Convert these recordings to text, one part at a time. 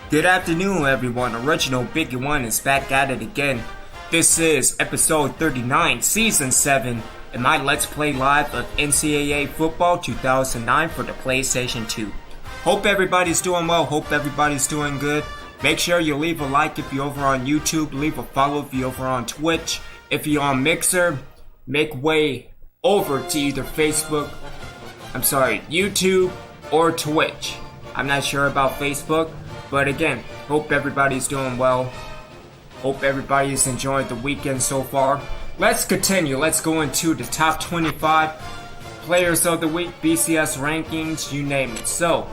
Good afternoon, everyone. Original Biggie One is back at it again. This is episode 39, season 7, and my Let's Play Live of NCAA Football 2009 for the PlayStation 2. Hope everybody's doing well. Hope everybody's doing good. Make sure you leave a like if you're over on YouTube. Leave a follow if you're over on Twitch. If you're on Mixer, make way over to either YouTube or Twitch. I'm not sure about Facebook. But again, hope everybody's doing well. Hope everybody's enjoying the weekend so far. Let's continue. Let's go into the top 25 players of the week, BCS rankings, you name it. So,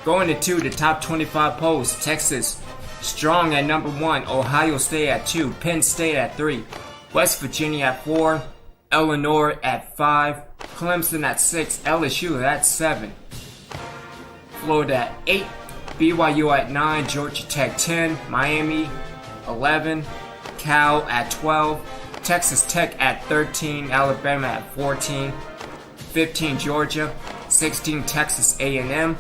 going into the top 25 polls, Texas strong at number 1, Ohio State at 2, Penn State at 3, West Virginia at 4, Illinois at 5, Clemson at 6, LSU at 7, Florida at 8, BYU at 9, Georgia Tech 10, Miami 11, Cal at 12, Texas Tech at 13, Alabama at 14, 15 Georgia, 16 Texas A&M,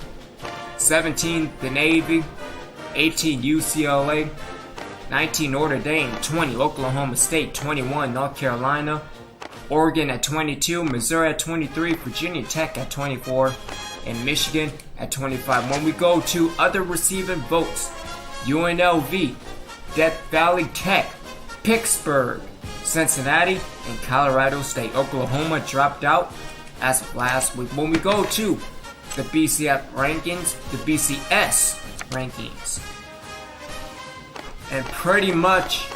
17 the Navy, 18 UCLA, 19 Notre Dame, 20 Oklahoma State, 21 North Carolina, Oregon at 22, Missouri at 23, Virginia Tech at 24, and Michigan at 25. When we go to other receiving votes, UNLV, Death Valley Tech, Pittsburgh, Cincinnati, and Colorado State. Oklahoma dropped out as of last week. When we go to the BCS rankings, and pretty much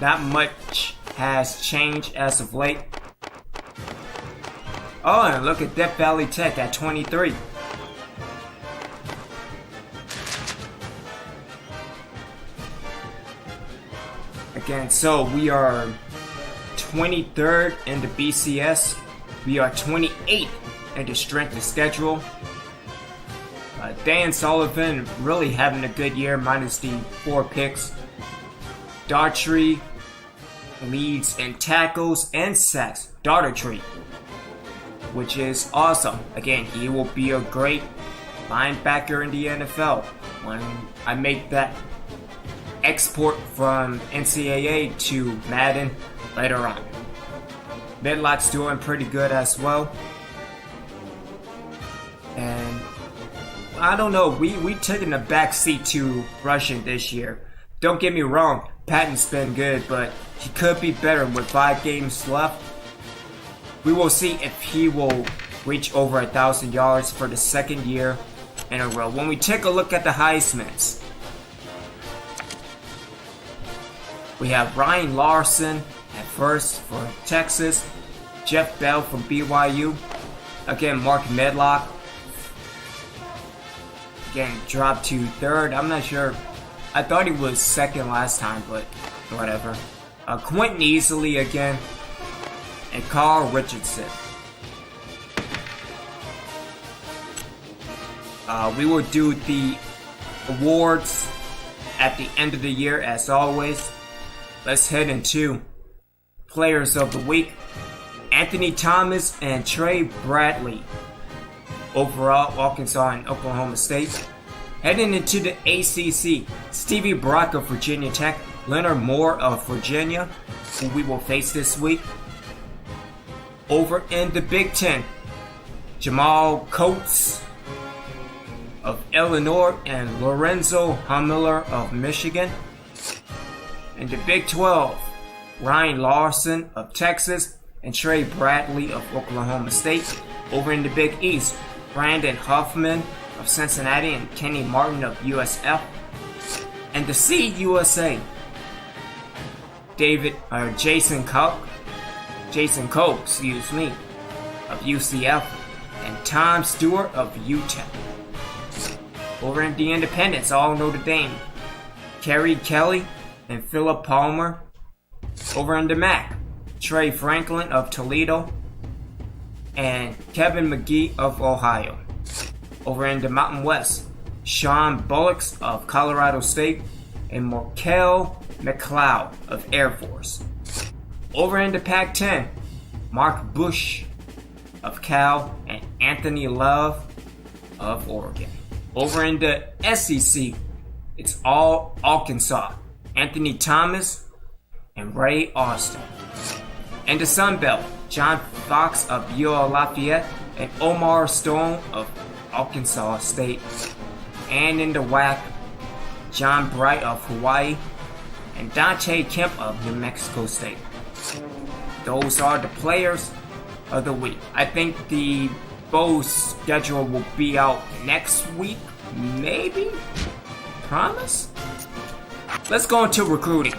not much has changed as of late. Oh, and look at Death Valley Tech at 23. Again, so we are 23rd in the BCS. We are 28th in the strength of schedule. Dan Sullivan really having a good year, minus the 4 picks. Daughtry leads in tackles and sacks. Daughtry, which is awesome. Again, he will be a great linebacker in the NFL when I make that export from NCAA to Madden later on. Medlock's doing pretty good as well. And I don't know, we taking a back seat to rushing this year. Don't get me wrong, Patton's been good, but he could be better with 5 games left. We will see if he will reach over 1,000 yards for the second year in a row. When we take a look at the Heismans, we have Ryan Larson at first for Texas, Jeff Bell from BYU, again Mark Medlock, again dropped to 3rd. I'm not sure. I thought he was 2nd last time, but whatever. Quentin Easley again, and Carl Richardson. We will do the awards at the end of the year as always. Let's head into Players of the Week. Anthony Thomas and Trey Bradley. Overall, Arkansas and Oklahoma State. Heading into the ACC, Stevie Brock of Virginia Tech, Leonard Moore of Virginia, who we will face this week. Over in the Big Ten, Jamal Coates of Illinois and Lorenzo Hamiller of Michigan. In the Big 12, Ryan Larson of Texas and Trey Bradley of Oklahoma State. Over in the Big East, Brandon Huffman of Cincinnati and Kenny Martin of USF. And the Seed USA, Jason Coke, of UCF, and Tom Stewart of UTEP. Over in the Independents, all Notre Dame, Kerry Kelly and Philip Palmer. Over in the MAC, Trey Franklin of Toledo and Kevin McGee of Ohio. Over in the Mountain West, Sean Bullocks of Colorado State and Markel McLeod of Air Force. Over in the Pac-10, Mark Bush of Cal and Anthony Love of Oregon. Over in the SEC, it's all Arkansas. Anthony Thomas and Ray Austin. In the Sun Belt, John Fox of UL Lafayette and Omar Stone of Arkansas State. And in the WAC, John Bright of Hawaii and Dante Kemp of New Mexico State. Those are the players of the week. I think the bowl schedule will be out next week, maybe? Promise? Let's go into recruiting.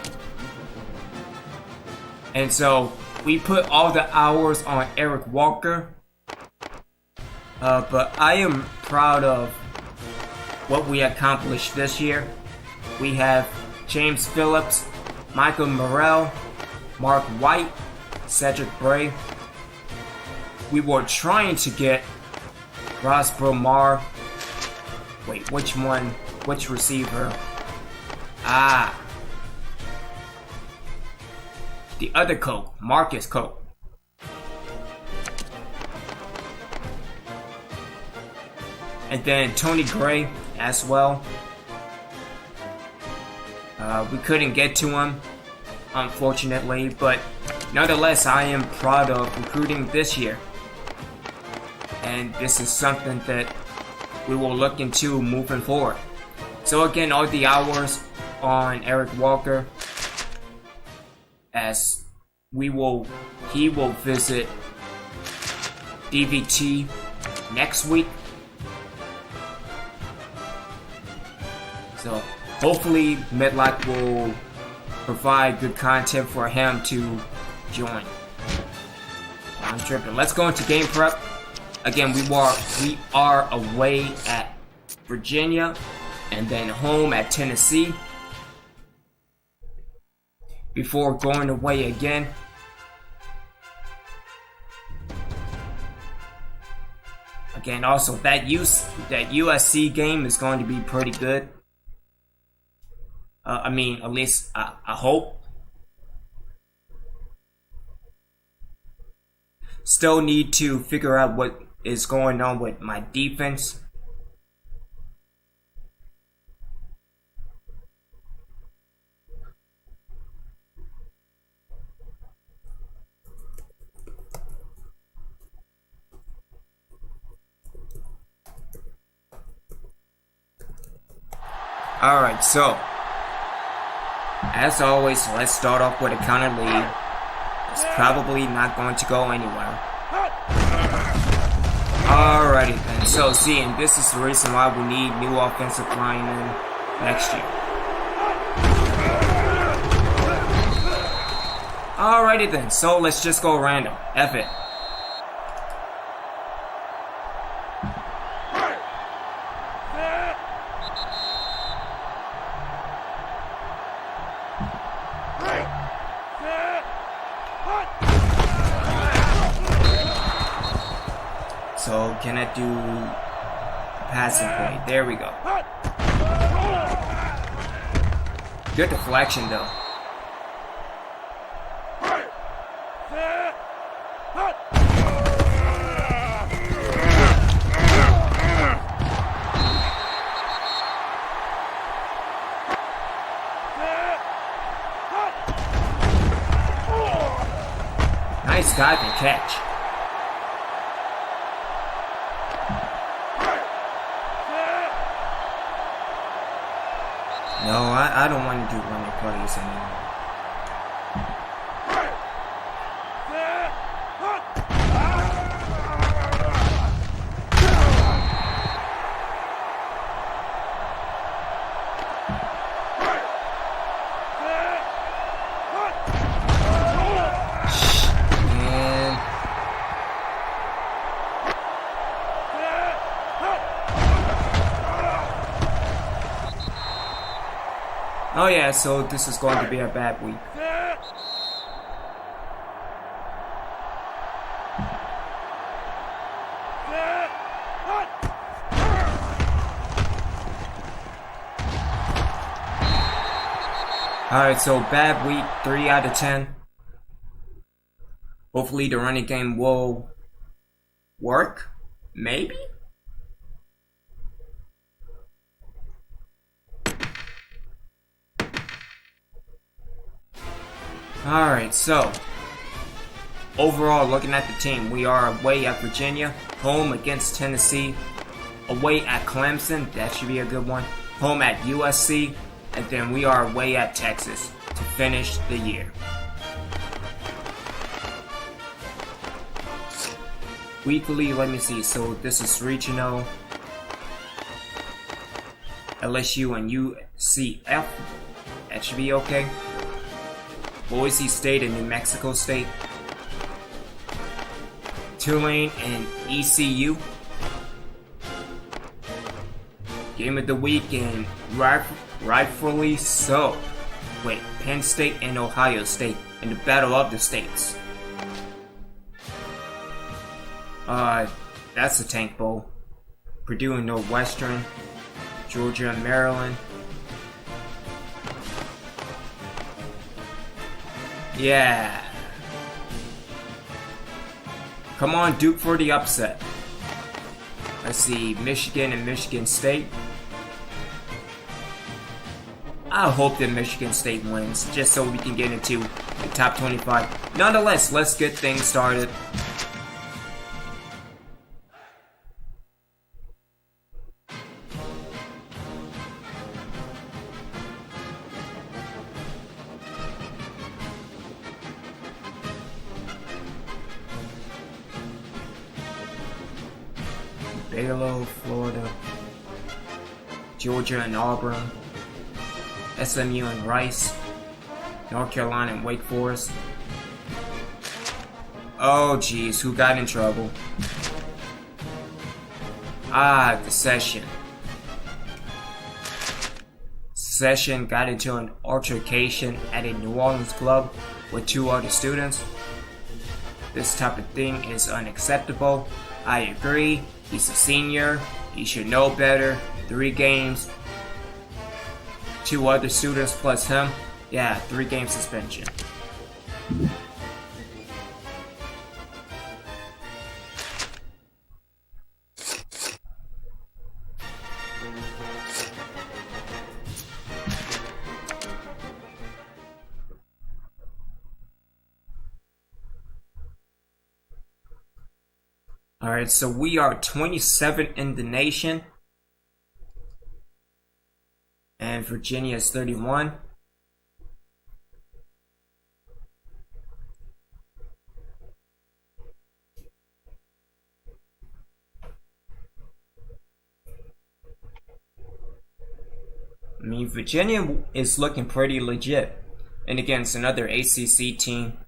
And so, we put all the hours on Eric Walker. But I am proud of what we accomplished this year. We have James Phillips, Michael Morrell, Mark White, Cedric Bray. We were trying to get Ross Bromar. Wait, which one? Which receiver? The other Coke, Marcus Coke. And then Tony Gray as well. We couldn't get to him, unfortunately, but nonetheless, I am proud of recruiting this year. And this is something that we will look into moving forward. So again, all the hours on Eric Walker, as he will visit DVT next week. So hopefully Medlock will provide good content for him to join. I'm tripping. Let's go into game prep. Again, we are away at Virginia and then home at Tennessee before going away again. Again, also that USC game is going to be pretty good. At least I hope. Still need to figure out what is going on with my defense. Alright, so as always, let's start off with a counter lead. It's probably not going to go anywhere. Alrighty then, so and this is the reason why we need new offensive linemen next year. Alrighty then, so let's just go random. F it. So can I do passing play? There we go. Good deflection though. Nice dive and catch. No, I don't want to do running plays anymore. Oh yeah, so this is going to be a bad week. Alright, so bad week, 3 out of 10. Hopefully the running game will work. Maybe? Alright, so overall, looking at the team, we are away at Virginia, home against Tennessee, away at Clemson, that should be a good one, home at USC, and then we are away at Texas to finish the year. Weekly, let me see, so this is regional, LSU and UCF, that should be okay. Boise State and New Mexico State, Tulane and ECU. Game of the week and rightfully so. Wait, Penn State and Ohio State in the Battle of the States. That's the Tank Bowl. Purdue and Northwestern, Georgia and Maryland. Yeah. Come on, Duke for the upset. Let's see, Michigan and Michigan State. I hope that Michigan State wins, just so we can get into the top 25. Nonetheless, let's get things started. Baylor, Florida, Georgia and Auburn, SMU and Rice, North Carolina and Wake Forest. Oh geez, who got in trouble? The Session. Session got into an altercation at a New Orleans club with 2 other students. This type of thing is unacceptable. I agree. He's a senior. He should know better. 3 games. 2 other students plus him. Yeah, 3-game suspension. Alright, so we are 27 in the nation. And Virginia is 31. I mean, Virginia is looking pretty legit. And against another ACC team.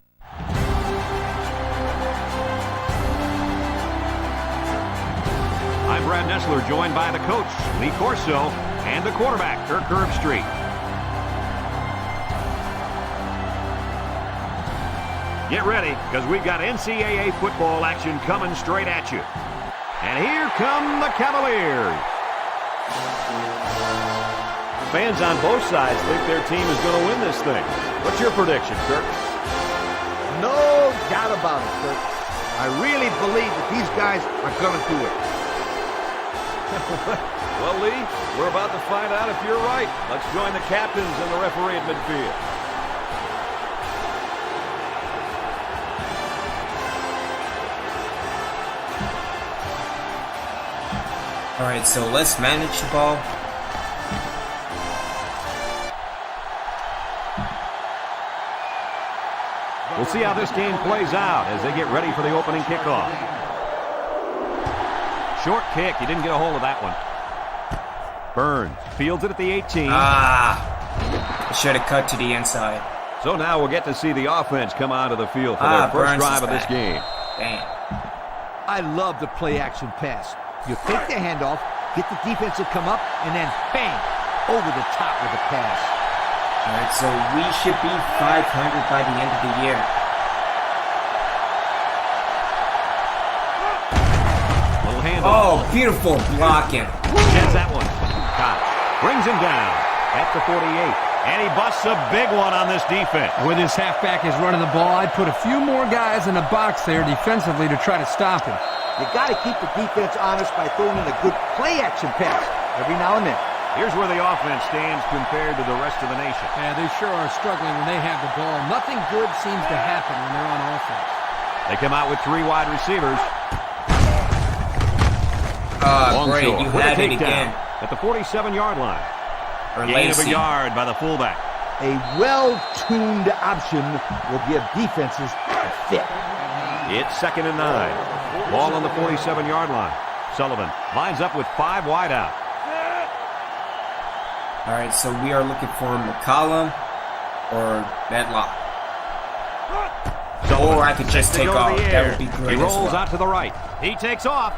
I'm Brad Nessler, joined by the coach, Lee Corso, and the quarterback, Kirk Herbstreit. Get ready, because we've got NCAA football action coming straight at you. And here come the Cavaliers. Fans on both sides think their team is going to win this thing. What's your prediction, Kirk? No doubt about it, Kirk. I really believe that these guys are going to do it. Well, Lee, we're about to find out if you're right. Let's join the captains and the referee at midfield. Alright, so let's manage the ball. We'll see how this game plays out as they get ready for the opening kickoff. Short kick. He didn't get a hold of that one. Burns fields it at the 18. I should have cut to the inside. So now we'll get to see the offense come out of the field for their first drive of this game. Damn. I love the play-action pass. You fake the handoff, get the defense to come up, and then bang, over the top with the pass. Alright, so we should be 500 by the end of the year. Little handoff. Oh, beautiful blocking. Gets that one. Got it. Brings him down at the 48. And he busts a big one on this defense. With his halfback is running the ball, I'd put a few more guys in the box there defensively to try to stop him. You got to keep the defense honest by throwing in a good play-action pass every now and then. Here's where the offense stands compared to the rest of the nation. Yeah, they sure are struggling when they have the ball. Nothing good seems to happen when they're on offense. They come out with 3 wide receivers. Great, you had it again. At the 47-yard line. Or Gain of a Lacey. yard by the fullback. A well-tuned option will give defenses a fit. It's 2nd and 9. Ball on the 47-yard line. Sullivan lines up with 5 wide out. All right, so we are looking for McCollum or Medlock. Or I could just take off. That would be great. He as rolls well. out to the right. He takes off.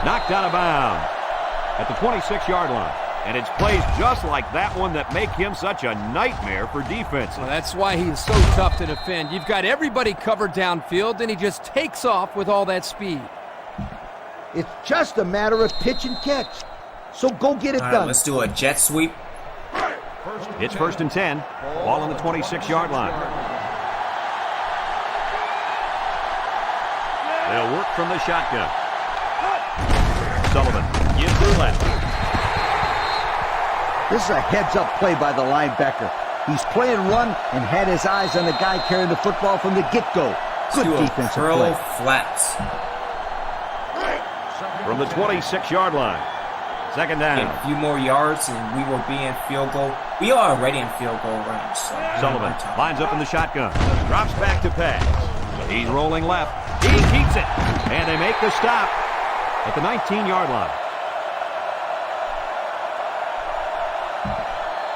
Knocked out of bounds at the 26-yard line. And it's plays just like that one that make him such a nightmare for defenses. Well, that's why he's so tough to defend. You've got everybody covered downfield, and he just takes off with all that speed. It's just a matter of pitch and catch. So go get it All right, done. let's do a jet sweep. It's 1st and 10. Ball on the 26-yard line. They'll work from the shotgun. Sullivan gives her left. This is a heads-up play by the linebacker. He's playing run and had his eyes on the guy carrying the football from the get-go. Good Do a defensive curl play. flats. From the 26-yard line. 2nd down. Get a few more yards and we will be in field goal. We are already in field goal range. So Sullivan lines up in the shotgun. Drops back to pass. He's rolling left. He keeps it. And they make the stop at the 19-yard line.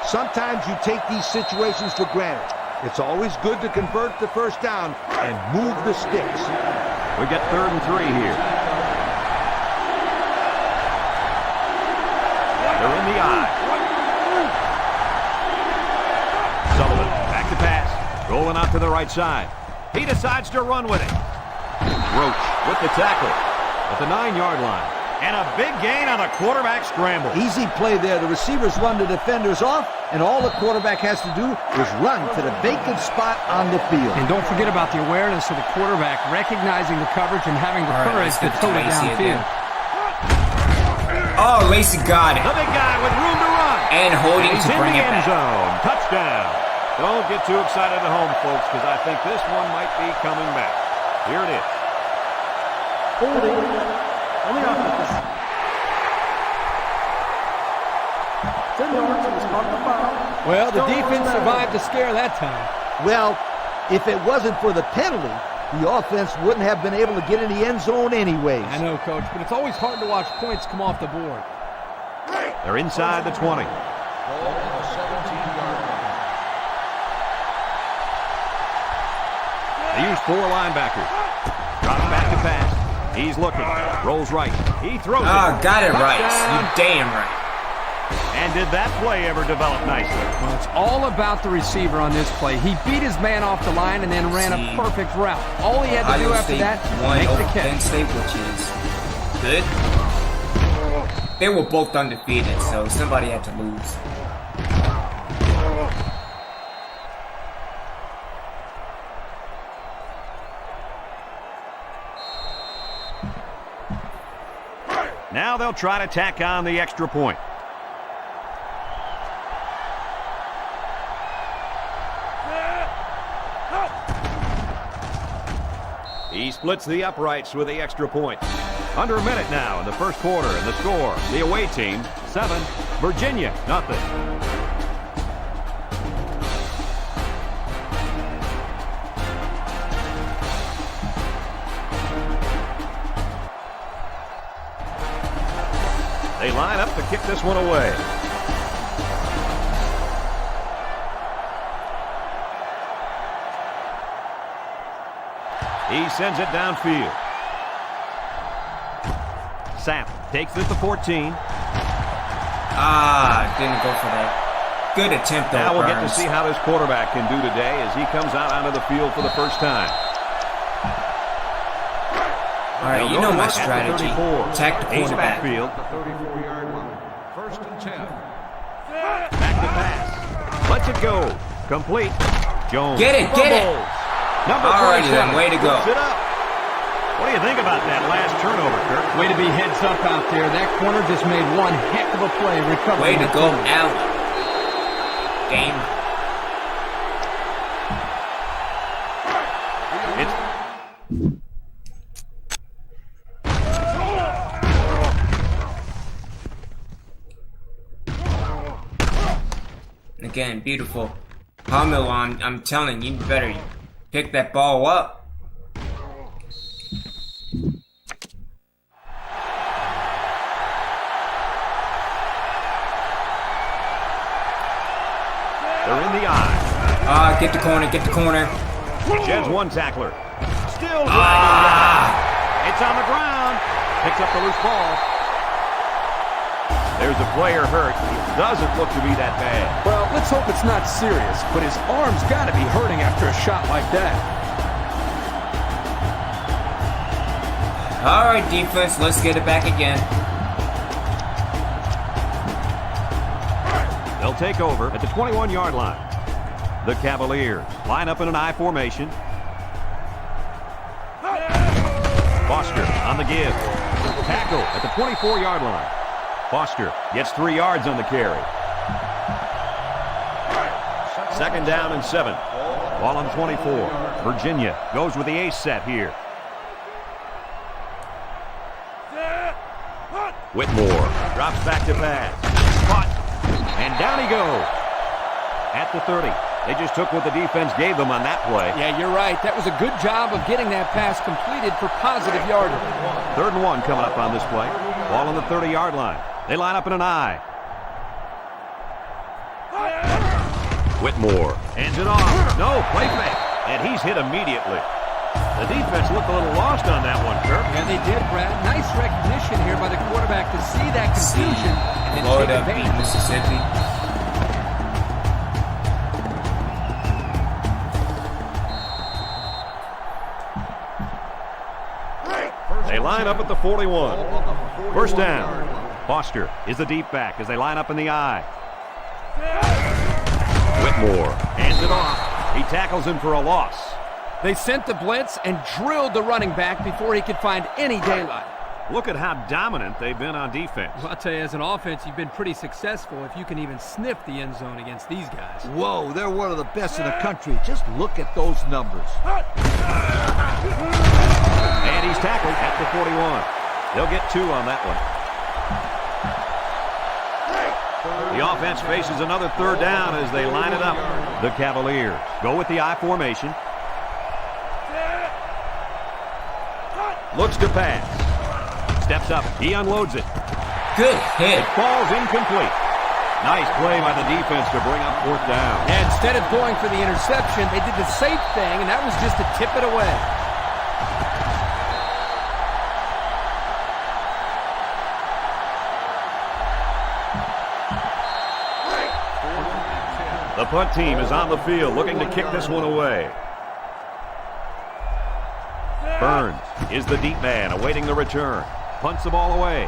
Sometimes you take these situations for granted. It's always good to convert the first down and move the sticks. We get 3rd and 3 here. They're in the eye. Sullivan back to pass. Rolling out to the right side. He decides to run with it. Roach with the tackle at the 9-yard line. And a big gain on a quarterback scramble. Easy play there. The receivers run the defenders off, and all the quarterback has to do is run to the vacant spot on the field. And don't forget about the awareness of the quarterback, recognizing the coverage and having the All right, courage let's to get tote it Lacey downfield. again. Oh, Lacey got it. The big guy with room to run. And holding He's to in bring the it end back. zone. Touchdown. Don't get too excited at home, folks, because I think this one might be coming back. Here it is. Holding on the offense. 10 yards and it's marked the foul. Well, the defense survived the scare that time. Well, if it wasn't for the penalty, the offense wouldn't have been able to get in the end zone anyways. I know, Coach, but it's always hard to watch points come off the board. They're inside the 20. They use 4 linebackers. Drops back to pass. He's looking. Rolls right. He throws it. Got it right. Touchdown. You damn right. And did that play ever develop nicely? Well, it's all about the receiver on this play. He beat his man off the line and then ran a perfect route. All he had to do Iowa after State that, won make over the Penn catch. State, which is good. They were both undefeated, so somebody had to lose. Now they'll try to tack on the extra point. He splits the uprights with the extra point. Under a minute now in the first quarter, and the score, the away team, 7, Virginia, nothing. They line up to kick this one away. He sends it downfield. Sapp takes it to 14. Didn't go for that. Good attempt, though, Now we'll get to Burns. see how this quarterback can do today as he comes out onto the field for the first time. All right, you know my strategy. Attack the He's quarterback. backfield. 34-yard line. 1st and 10. Back to pass. Lets it go. Complete. Jones. Get it, get it. fumbles. Number All righty then, 27 way to go. picks it up. What do you think about that last turnover, Kirk? Way to be heads up out there. That corner just made one heck of a play recovering. Way to go, Allen. Game. Again, beautiful. Pamela, I'm telling you, you better pick that ball up. They're in the eye. Get the corner, get the corner. Sheds one tackler. Still dragging. It's on the ground. Picks up the loose ball. There's a player hurt. It doesn't look to be that bad. Well, let's hope it's not serious, but his arm's got to be hurting after a shot like that. All right, defense, let's get it back again. They'll take over at the 21-yard line. The Cavaliers line up in an I formation. Foster on the give. Tackle at the 24-yard line. Foster gets 3 yards on the carry. Second down and 7. Ball on 24. Virginia goes with the ace set here. Whitmore drops back to pass. Caught. And down he goes. At the 30. They just took what the defense gave them on that play. Yeah, you're right. That was a good job of getting that pass completed for positive yardage. 3rd and 1 coming up on this play. Ball on the 30-yard line. They line up in an I. Whitmore hands it off. No, play fake. And he's hit immediately. The defense looked a little lost on that one, Kirk. Yeah, they did, Brad. Nice recognition here by the quarterback to see that confusion. And Florida beat Mississippi. They line up at the 41. First down. Foster is the deep back as they line up in the I. Whitmore hands it off. He tackles him for a loss. They sent the blitz and drilled the running back before he could find any daylight. Look at how dominant they've been on defense. Well, I'll tell you, as an offense, you've been pretty successful if you can even sniff the end zone against these guys. Whoa, they're one of the best in the country. Just look at those numbers. And he's tackled at the 41. They'll get 2 on that one. The offense faces another 3rd down as they line it up. The Cavaliers go with the I formation. Looks to pass. Steps up. He unloads it. Good hit. It falls incomplete. Nice play by the defense to bring up 4th down. And instead of going for the interception, they did the safe thing, and that was just to tip it away. The punt team is on the field looking to kick this one away. Burns is the deep man awaiting the return. Punts the ball away.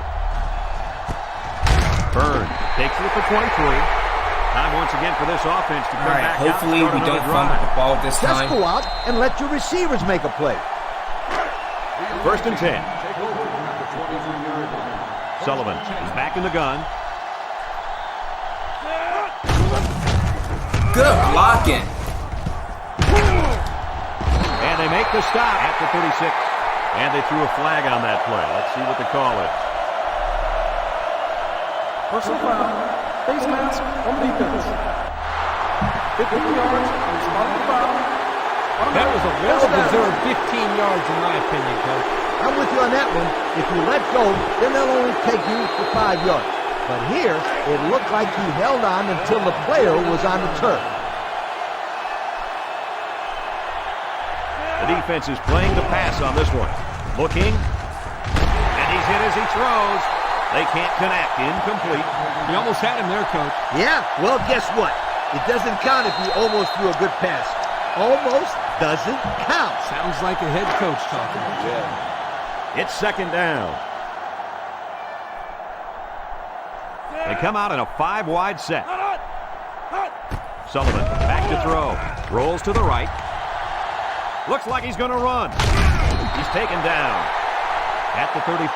Burns takes it at the 23. Time once again for this offense to come back out. Hopefully we don't fumble the ball this Just time. go out and let your receivers make a play. 1st and 10. Sullivan is back in the gun. Good blocking. And they make the stop at the 36. And they threw a flag on that play. Let's see what the call is. Personal foul. Face mask on defense. 15 yards on the spot of the foul. That was a well-deserved 15 yards in my opinion, Coach. I'm with you on that one. If you let go, then they'll only take you for 5 yards. But here, it looked like he held on until the player was on the turf. The defense is playing the pass on this one. Looking. And he's hit as he throws. They can't connect. Incomplete. You almost had him there, Coach. Yeah, well, guess what? It doesn't count if you almost threw a good pass. Almost doesn't count. Sounds like a head coach talking. Yeah. It's 2nd down. They come out in a 5-wide set. Sullivan back to throw. Rolls to the right. Looks like he's going to run. He's taken down. at the 34.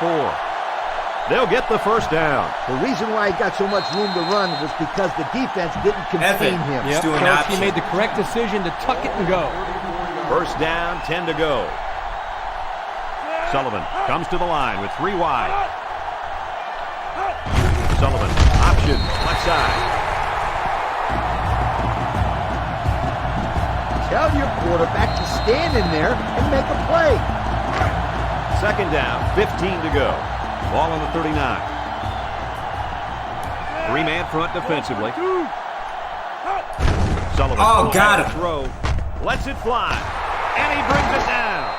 They'll get the first down. The reason why he got so much room to run was because the defense didn't contain him. Yep. Doing Coach, he option. made the correct decision to tuck it and go. First down, 10 to go. Sullivan comes to the line with 3 wide. Sullivan, option, left side. Tell your quarterback to stand in there and make a play. Second down, 15 to go. Ball on the 39. 3-man front defensively. Sullivan. Oh, got him. Throw. Lets it fly. And he brings it down.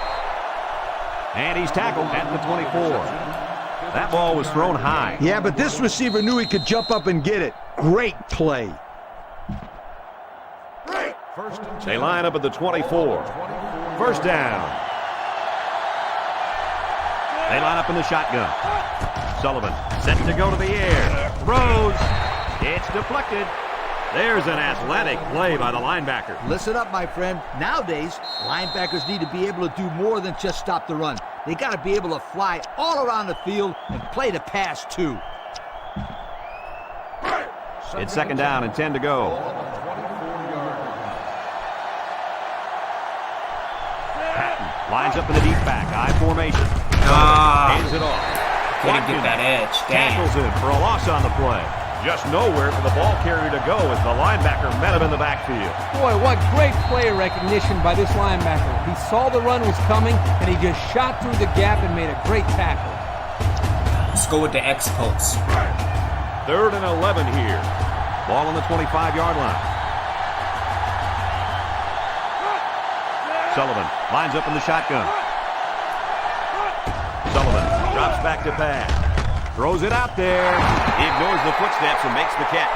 And he's tackled at the 24. That ball was thrown high. Yeah, but this receiver knew he could jump up and get it. Great play. They line up at the 24. First down. They line up in the shotgun. Sullivan set to go to the air. Throws. It's deflected. There's an athletic play by the linebacker. Listen up, my friend. Nowadays, linebackers need to be able to do more than just stop the run. They got to be able to fly all around the field and play the pass, too. It's second down and 10 to go. Patton lines up in the deep back. I formation. Hands it off. Couldn't get that edge. Damn. Tackles him for a loss on the play. Just nowhere for the ball carrier to go as the linebacker met him in the backfield. Boy, what great player recognition by this linebacker. He saw the run was coming, and he just shot through the gap and made a great tackle. Let's go with the X-Post. Third and 11 here. Ball on the 25-yard line. Sullivan lines up in the shotgun. Sullivan drops back to pass. Throws it out there. He ignores the footsteps and makes the catch.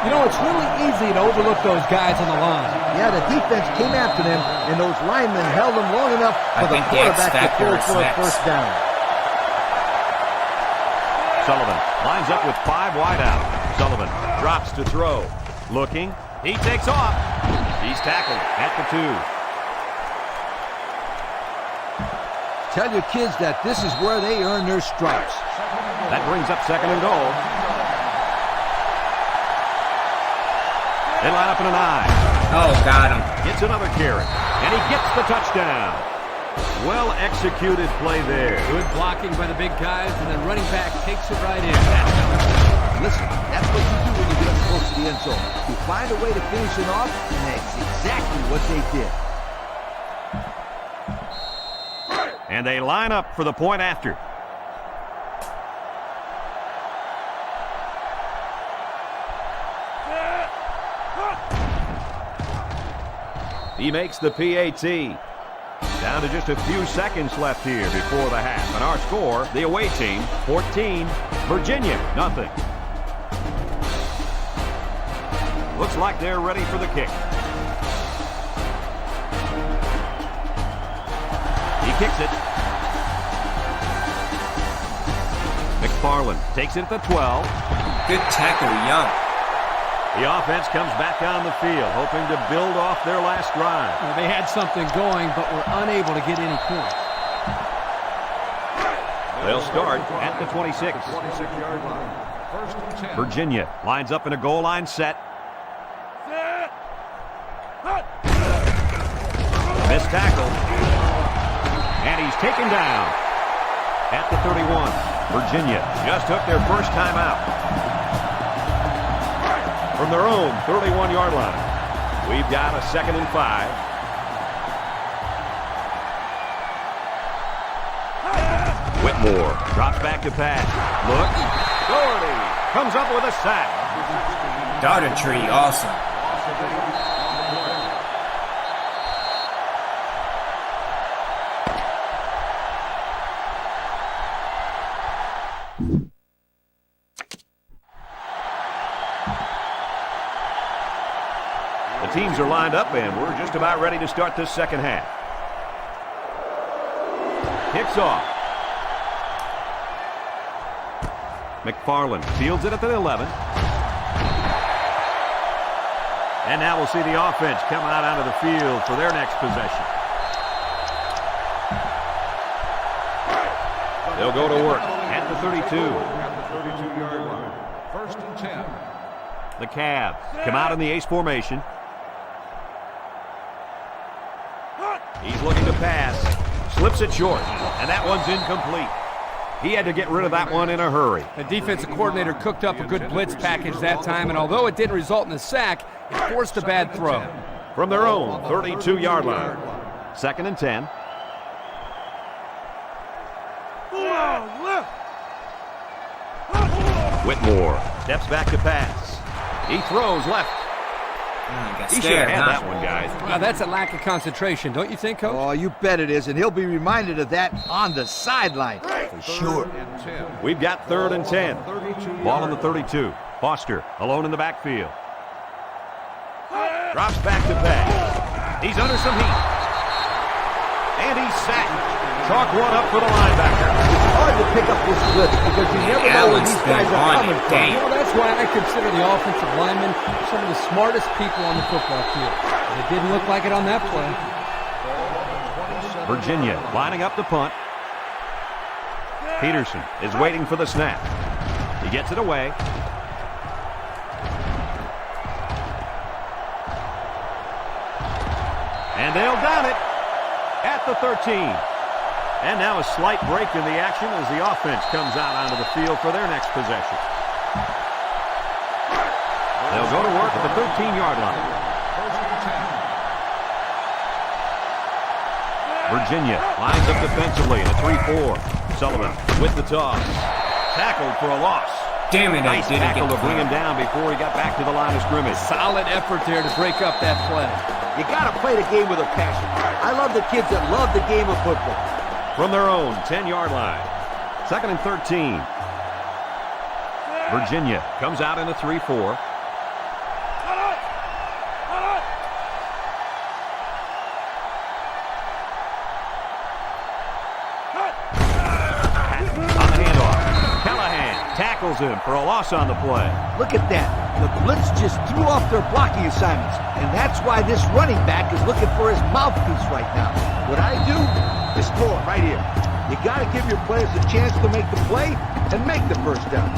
You know, it's really easy to overlook those guys on the line. Yeah, the defense came after them, and those linemen held them long enough for the quarterback to throw for a first down. Sullivan lines up with 5 wide out. Sullivan drops to throw. Looking. He takes off. He's tackled at the 2. Tell your kids that this is where they earn their stripes. That brings up second and goal. They line up in an I. Oh, got him. Gets another carry. And he gets the touchdown. Well executed play there. Good blocking by the big guys, and then running back takes it right in. Listen, that's what you do when you get up close to the end zone. You find a way to finish it off, and that's exactly what they did. And they line up for the point after. He makes the PAT. Down to just a few seconds left here before the half. And our score, the away team, 14, Virginia, nothing. Looks like they're ready for the kick. He kicks it. McFarland takes it at the 12. Good tackle, Young. The offense comes back on the field, hoping to build off their last drive. Well, they had something going, but were unable to get any points. They'll start at the 26. 26-yard line. First and 10. Virginia lines up in a goal line set. Missed tackle. And he's taken down at the 31. Virginia just took their first time out from their own 31-yard line. We've got a 2nd and 5. Whitmore drops back to pass. Look. Doherty comes up with a sack. Daugherty, awesome. The teams are lined up, and we're just about ready to start this second half. Kicks off. McFarland fields it at the 11. And now we'll see the offense come out onto the field for their next possession. They'll go to work at the 32. 32-yard line. 1st and 10. The Cavs come out in the ace formation. He's looking to pass. Slips it short, and that one's incomplete. He had to get rid of that one in a hurry. The defensive coordinator cooked up a good blitz package that time, and although it didn't result in a sack, it forced a bad throw. From their own 32-yard line. 2nd and 10. Whitmore steps back to pass. He throws left. He should have had that one, guys. Well, that's a lack of concentration, don't you think, Coach? Oh, you bet it is, and he'll be reminded of that on the sideline for sure. We've got 3rd and 10. Ball on the 32. Foster alone in the backfield. Drops back to pass. He's under some heat. And he's sacked. Chalk one up for the linebacker. It's hard to pick up this blitz because you never know where these guys are coming from. You know, that's why I consider the offensive linemen some of the smartest people on the football field. And it didn't look like it on that play. Virginia lining up the punt. Peterson is waiting for the snap. He gets it away. And they'll down it at the 13. And now a slight break in the action as the offense comes out onto the field for their next possession. They'll go to work at the 13-yard line. Virginia lines up defensively in a 3-4. Sullivan with the toss. Tackled for a loss. Damn it, Nice I didn't tackle get to bring him down before he got back to the line of scrimmage. Solid effort there to break up that play. You got to play the game with a passion. I love the kids that love the game of football. From their own 10-yard line. 2nd and 13. Virginia comes out in a 3-4. On the handoff. Callahan tackles him for a loss on the play. Look at that. The blitz just threw off their blocking assignments. And that's why this running back is looking for his mouthpiece right now. What I do is throw it right here. You got to give your players a chance to make the play and make the first down.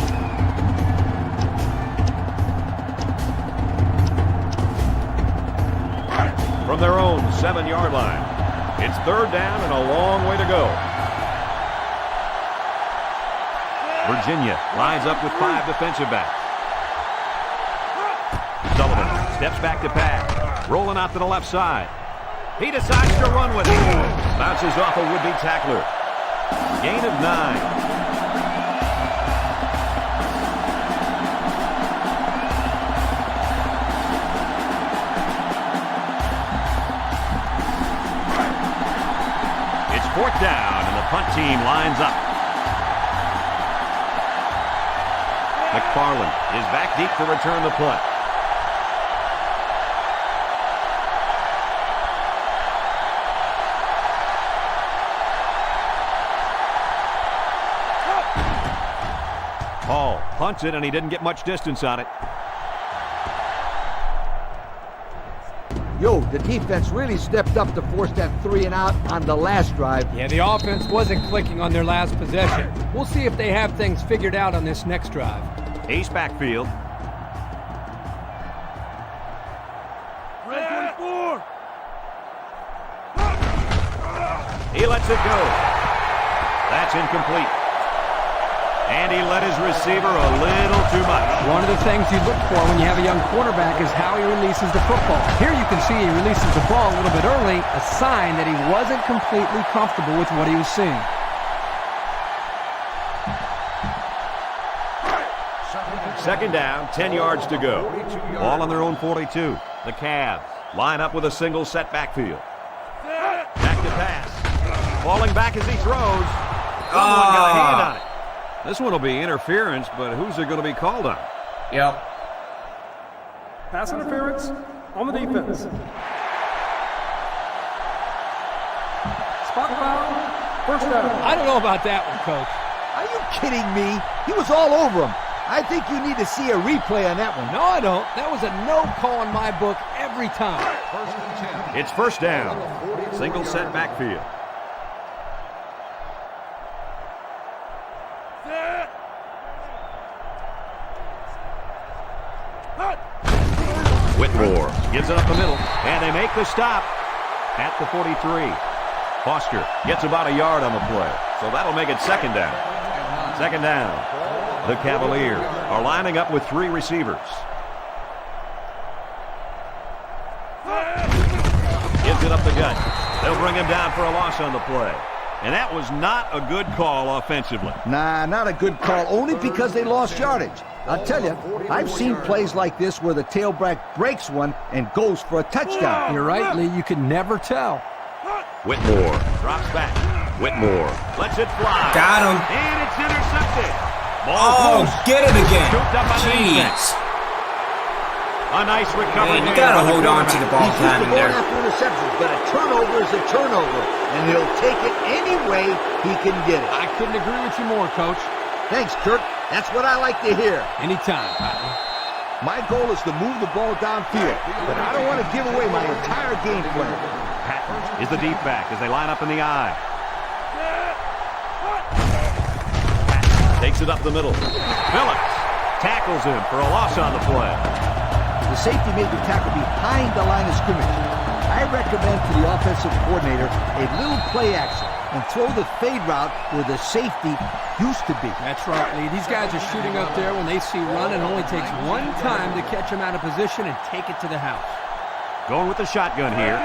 From their own 7-yard line. It's 3rd down and a long way to go. Virginia lines up with 5 defensive backs. Sullivan steps back to pass. Rolling out to the left side. He decides to run with it. Bounces off a would-be tackler. Gain of 9. It's 4th down, and the punt team lines up. McFarland is back deep to return the punt. Hall punts it, and he didn't get much distance on it. Yo, the defense really stepped up to force that 3 and out on the last drive. Yeah, the offense wasn't clicking on their last possession. We'll see if they have things figured out on this next drive. Ace backfield. He lets it go. That's incomplete. And he let his receiver a little too much. One of the things you look for when you have a young quarterback is how he releases the football. Here you can see he releases the ball a little bit early, a sign that he wasn't completely comfortable with what he was seeing. Second down, 10 yards to go. Ball on their own 42. The Cavs line up with a single set backfield. Back to pass. Falling back as he throws. Someone got a hand on it. This one will be interference, but who's it going to be called on? Yep. Pass interference on the defense. Spot foul. First down. I don't know about that one, Coach. Are you kidding me? He was all over him. I think you need to see a replay on that one. No, I don't. That was a no call in my book every time. It's 1st down. Single set backfield. Whitmore gives it up the middle, and they make the stop at the 43. Foster gets about a yard on the play, so that'll make it second down. Second down. The Cavaliers are lining up with 3 receivers. Gives it up the gut. They'll bring him down for a loss on the play. And that was not a good call offensively. Nah, not a good call, only because they lost yardage. I'll tell you, I've seen plays like this where the tailback breaks one and goes for a touchdown. You're right, Lee. You can never tell. Whitmore drops back. Whitmore lets it fly. Got him. And it's intercepted. Ball Oh, loose. get it again. Scooped up by the defense. Jeez. A nice recovery. Man, you there gotta by the hold on to the ball He's used to timing going there. after interceptions, but a turnover is a turnover, and he'll take it any way he can get it. I couldn't agree with you more, Coach. Thanks, Kirk. That's what I like to hear. Anytime, Patton. My goal is to move the ball downfield, but I don't want to give away my entire game plan. Patton is the deep back as they line up in the eye. Patton takes it up the middle. Phillips tackles him for a loss on the play. The safety made the tackle behind the line of scrimmage. I recommend to the offensive coordinator a little play action and throw the fade route where the safety used to be. That's right, Lee. These guys are shooting up there when they see run, and only takes one time to catch him out of position and take it to the house. Going with the shotgun here.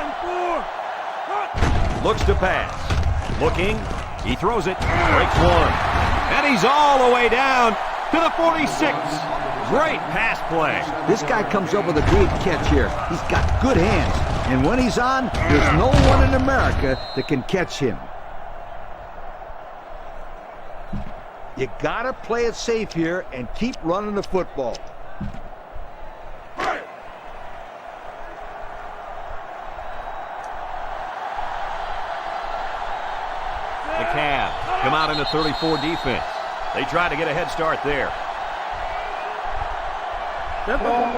Looks to pass. Looking. He throws it. Breaks one. And he's all the way down to the 46. Great pass play. This guy comes up with a great catch here. He's got good hands, and when he's on, there's no one in America that can catch him. You gotta play it safe here and keep running the football. The Cavs come out in a 34 defense. They try to get a head start there. Dead ball.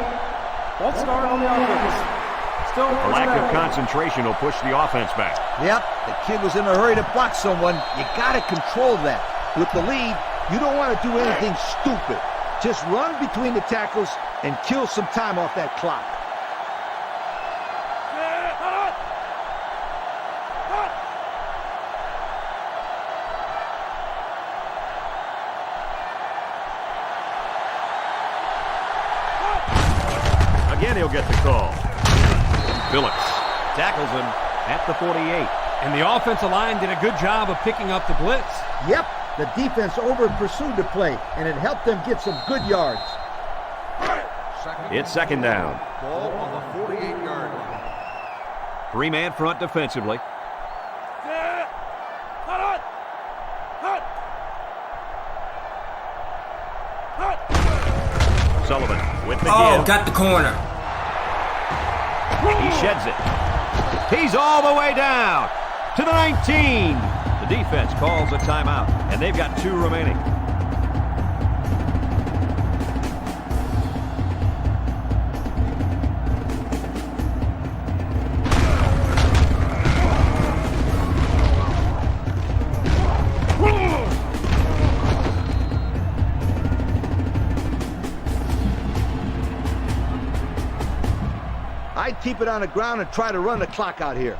Ball start on the offense. Still A lack of concentration will push the offense back. Yep, the kid was in a hurry to block someone. You gotta control that. With the lead, you don't want to do anything stupid. Just run between the tackles and kill some time off that clock. Again, he'll get the call. Phillips tackles him at the 48. And the offensive line did a good job of picking up the blitz. Yep, the defense over-pursued the play, and it helped them get some good yards. It's second down. Ball on the 48-yard line. 3-man front defensively. Sullivan with the Oh, give. got the corner. He sheds it. He's all the way down to the 19. The defense calls a timeout, and they've got 2 remaining. I'd keep it on the ground and try to run the clock out here.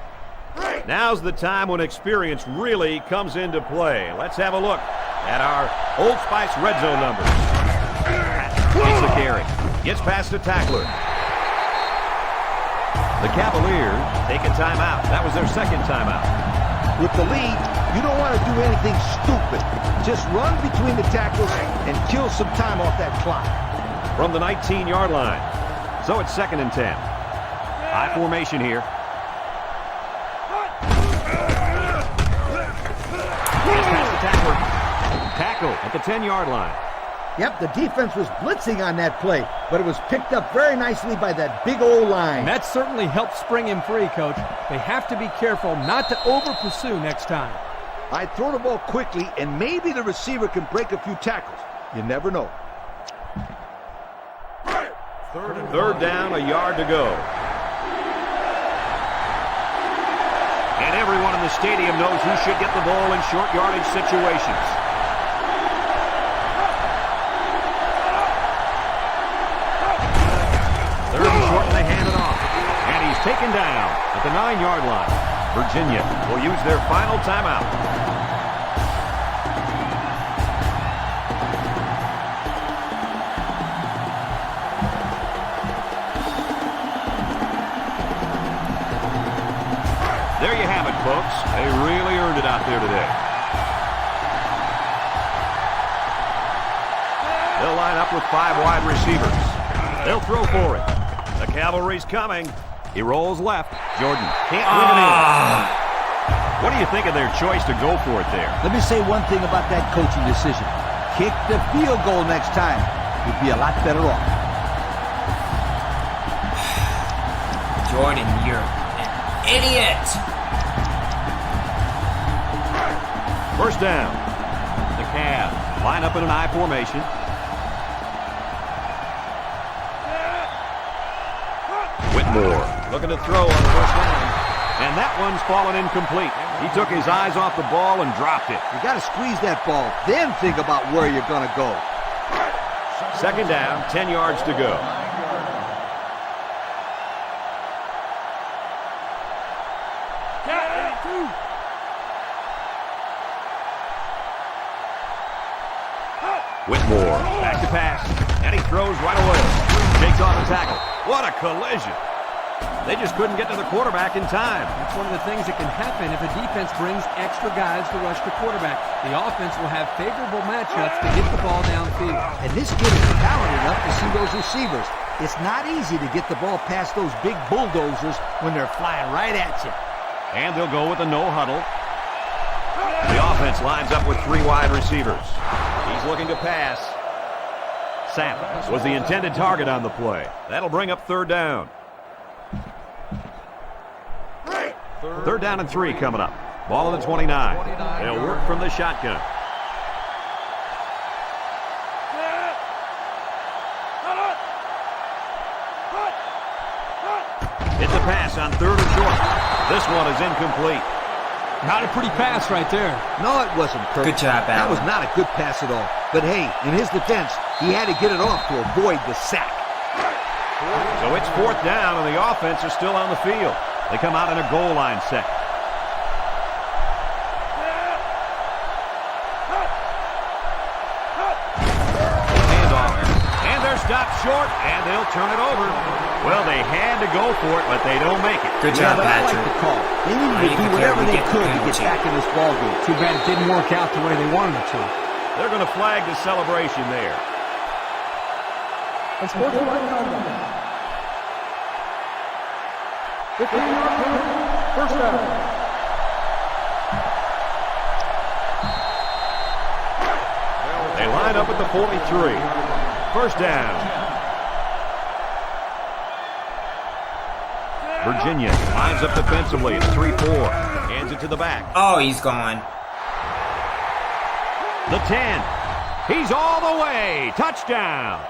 Now's the time when experience really comes into play. Let's have a look at our Old Spice red zone numbers. Gets the carry. Gets past the tackler. The Cavaliers take a timeout. That was their second timeout. With the lead, you don't want to do anything stupid. Just run between the tackles and kill some time off that clock. From the 19-yard line. So it's second and 10. High formation here. Gets past the tackler. Tackle at the 10-yard line. Yep, the defense was blitzing on that play, but it was picked up very nicely by that big old line. And that certainly helped spring him free, Coach. They have to be careful not to over-pursue next time. I'd throw the ball quickly, and maybe the receiver can break a few tackles. You never know. Third down, a yard to go. And everyone in the stadium knows who should get the ball in short yardage situations. Third and short in the hand. taken down at the 9-yard line. Virginia will use their final timeout. There you have it, folks. They really earned it out there today. They'll line up with 5 wide receivers. They'll throw for it. The cavalry's coming. He rolls left. Jordan can't bring it in. What do you think of their choice to go for it there? Let me say one thing about that coaching decision. Kick the field goal next time. You'd be a lot better off. Jordan, you're an idiot. First down. The Cavs line up in an I formation. Whitmore looking to throw on the first down. And that one's fallen incomplete. He took his eyes off the ball and dropped it. You got to squeeze that ball, then think about where you're going to go. Second down, 10 yards to go. Whitmore back to pass, and he throws right away. Shakes off the tackle. What a collision. They just couldn't get to the quarterback in time. That's one of the things that can happen if a defense brings extra guys to rush the quarterback. The offense will have favorable matchups to get the ball downfield. And this kid is talented enough to see those receivers. It's not easy to get the ball past those big bulldozers when they're flying right at you. And they'll go with a no huddle. The offense lines up with 3 wide receivers. He's looking to pass. Samp was the intended target on the play. That'll bring up third down. Third down and 3 coming up. Ball at the 29. They'll work from the shotgun. It's a pass on third and short. This one is incomplete. Not a pretty pass right there. No, it wasn't perfect. Good job, That Alan. was not a good pass at all. But hey, in his defense, he had to get it off to avoid the sack. So it's fourth down, and the offense is still on the field. They come out in a goal line set. Handoff. And they're stopped short, and they'll turn it over. Well, they had to go for it, but they don't make it. Good Yeah, job, but I like Patrick. the call. They needed to do whatever they could to get back in this ball game. Too bad it didn't work out the way they wanted it to. They're going to flag the celebration there. Unsportsmanlike conduct. 15-yard penalty. First down. They line up at the 43. First down. Virginia lines up defensively. It's 3-4. Hands it to the back. Oh, he's gone. The 10. He's all the way. Touchdown.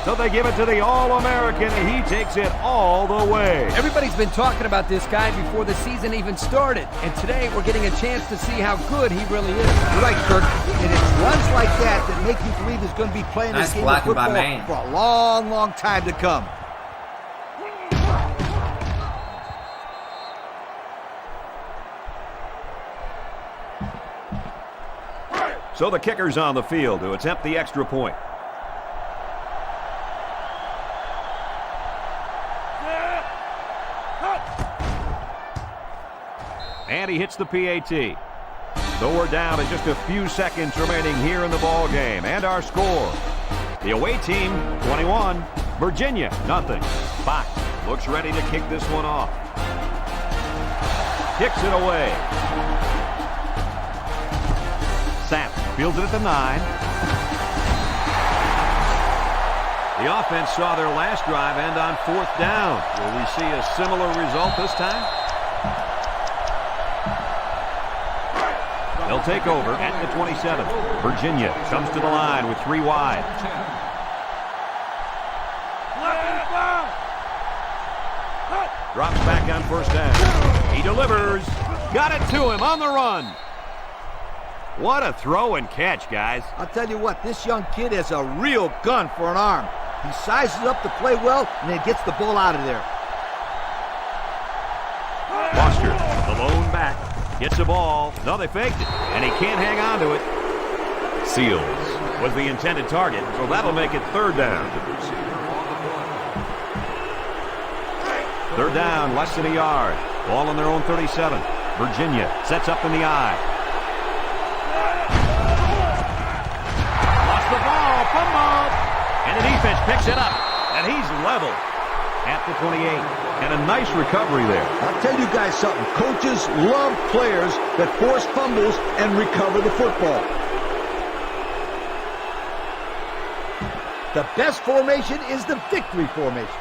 So they give it to the All-American, and he takes it all the way. Everybody's been talking about this guy before the season even started. And today we're getting a chance to see how good he really is. You're right, Kirk. And it's runs like that that make you believe he's going to be playing Nice this game of blocking by football Maine. for a long, long time to come. So the kicker's on the field to attempt the extra point. And he hits the PAT. So we're down to just a few seconds remaining here in the ball game. And our score. The away team, 21. Virginia, nothing. Fox looks ready to kick this one off. Kicks it away. Samp fields it at the 9. The offense saw their last drive end on fourth down. Will we see a similar result this time? They'll take over at the 27. Virginia comes to the line with 3 wide. Drops back on first down. He delivers. Got it to him on the run. What a throw and catch, guys. I'll tell you what, this young kid has a real gun for an arm. He sizes up to play well and then gets the ball out of there. Gets the ball. No, they faked it, and he can't hang on to it. Seals was the intended target, so that'll make it third down. Third down, less than a yard. Ball on their own 37. Virginia sets up in the eye. Lost the ball, fumble, and the defense picks it up, and he's level at the 28. And a nice recovery there. I'll tell you guys something. Coaches love players that force fumbles and recover the football. The best formation is the victory formation.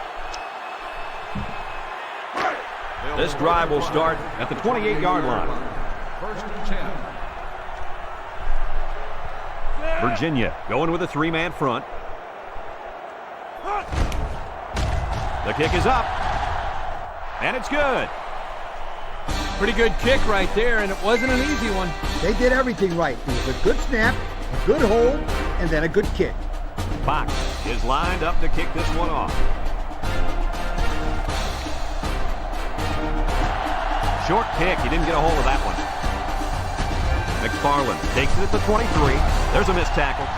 This drive will start at the 28-yard line. First and 10. Virginia going with a three-man front. The kick is up. And it's good. Pretty good kick right there, and it wasn't an easy one. They did everything right. It was a good snap, a good hold, and then a good kick. Fox is lined up to kick this one off. Short kick. He didn't get a hold of that one. McFarland takes it at the 23. There's a missed tackle.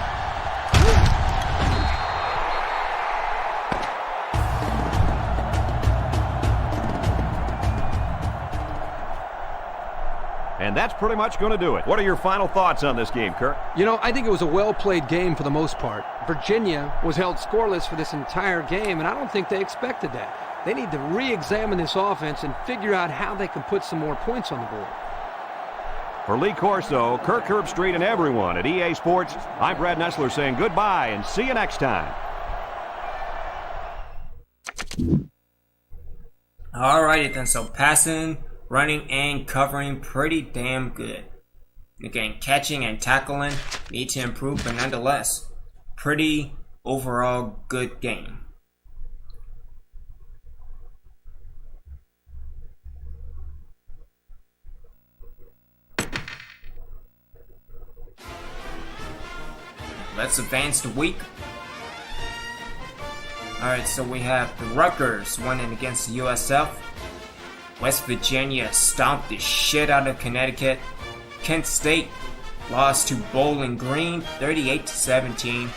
And that's pretty much going to do it. What are your final thoughts on this game, Kirk? You know, I think it was a well-played game for the most part. Virginia was held scoreless for this entire game, and I don't think they expected that. They need to re-examine this offense and figure out how they can put some more points on the board. For Lee Corso, Kirk Herbstreit, and everyone at EA Sports, I'm Brad Nessler saying goodbye and see you next time. Alrighty then, so passing, running, and covering pretty damn good. Again, catching and tackling need to improve, but nonetheless, pretty overall good game. Let's advance the week. Alright, so we have the Rutgers winning against the USF. West Virginia stomped the shit out of Connecticut. Kent State lost to Bowling Green 38-17.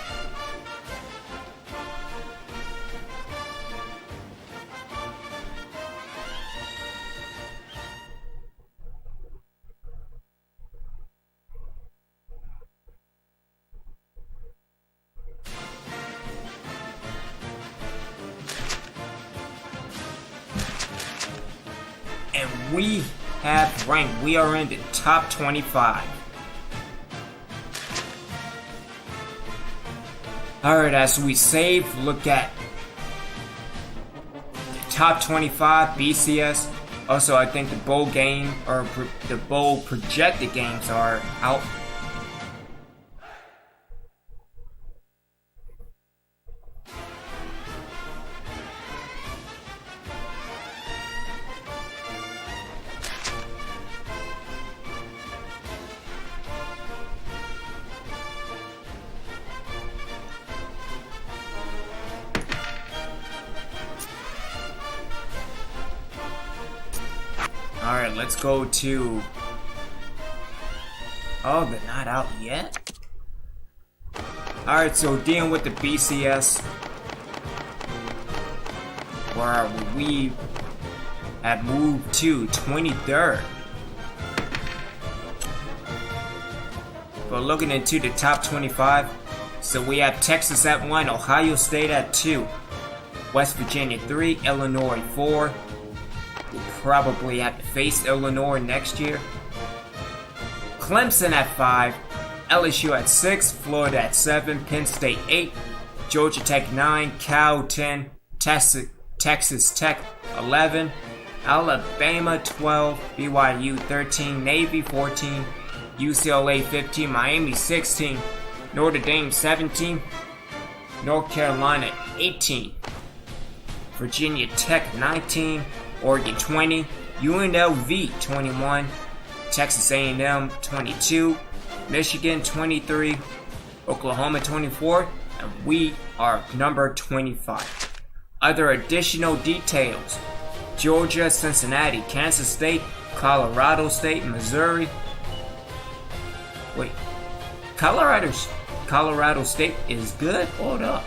And we have ranked. We are in the top 25. Alright, as we save, look at the top 25 BCS. Also, I think the bowl game, or the bowl projected games are out. Alright, let's go to... Oh, they're not out yet? Alright, so dealing with the BCS, where we have moved to 23rd. But looking into the top 25, so we have Texas at 1, Ohio State at 2, West Virginia 3, Illinois 4. We'll probably have to face Illinois next year. Clemson at 5, LSU at 6, Florida at 7, Penn State 8, Georgia Tech 9, Cal 10, Texas Tech 11, Alabama 12, BYU 13, Navy 14, UCLA 15, Miami 16, Notre Dame 17, North Carolina 18, Virginia Tech 19, Oregon 20, UNLV 21, Texas A&M 22, Michigan 23, Oklahoma 24, and we are number 25. Other additional details. Georgia, Cincinnati, Kansas State, Colorado State, Missouri. Wait, Colorado State is good? Hold up.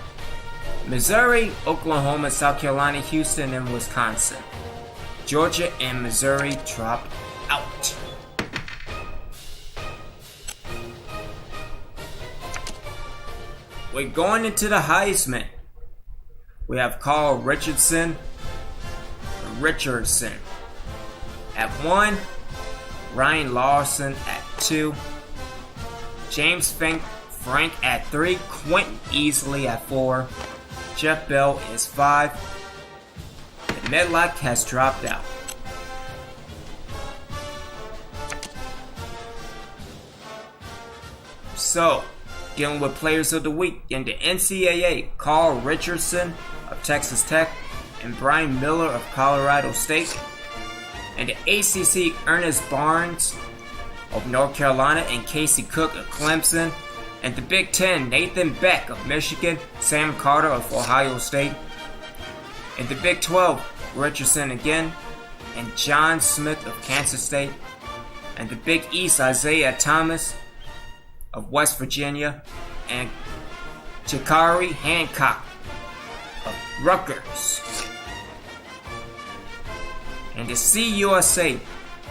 Missouri, Oklahoma, South Carolina, Houston, and Wisconsin. Georgia and Missouri dropped out. We're going into the Heisman. We have Carl Richardson at 1, Ryan Lawson at 2, James Frank at 3, Quentin Easley at 4, Jeff Bell is 5, and Medlock has dropped out. So, dealing with players of the week in the NCAA, Carl Richardson of Texas Tech and Brian Miller of Colorado State. And the ACC, Ernest Barnes of North Carolina and Casey Cook of Clemson. And the Big Ten, Nathan Beck of Michigan, Sam Carter of Ohio State. And the Big 12, Richardson again, and John Smith of Kansas State. And the Big East, Isaiah Thomas of West Virginia, and Jakari Hancock of Rutgers. And the CUSA,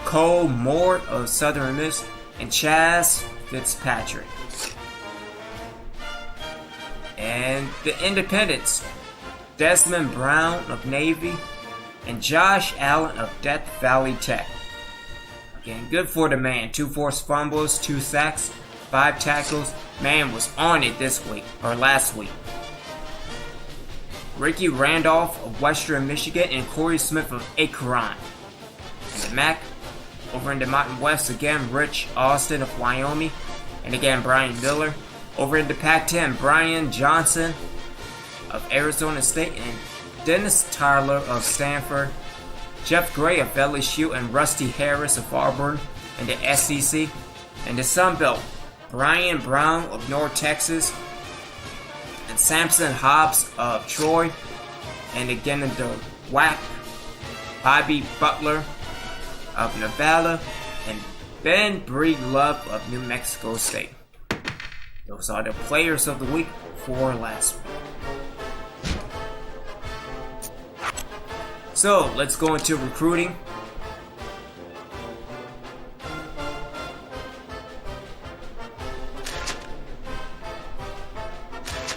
Cole Moore of Southern Miss, and Chaz Fitzpatrick. And the Independents, Desmond Brown of Navy, and Josh Allen of Death Valley Tech. Again, good for the man. 2 forced fumbles, 2 sacks, 5 tackles. Man was on it last week. Ricky Randolph of Western Michigan and Corey Smith of Akron. And the MAC, over in the Mountain West again, Rich Austin of Wyoming. And again, Brian Miller. Over in the Pac-10, Brian Johnson of Arizona State and Dennis Tyler of Stanford. Jeff Gray of LSU and Rusty Harris of Auburn in the SEC. And the Sun Belt, Brian Brown of North Texas and Samson Hobbs of Troy. And again in the WAC, Bobby Butler of Nevada and Ben Breedlove of New Mexico State. Those are the players of the week for last week. So let's go into recruiting.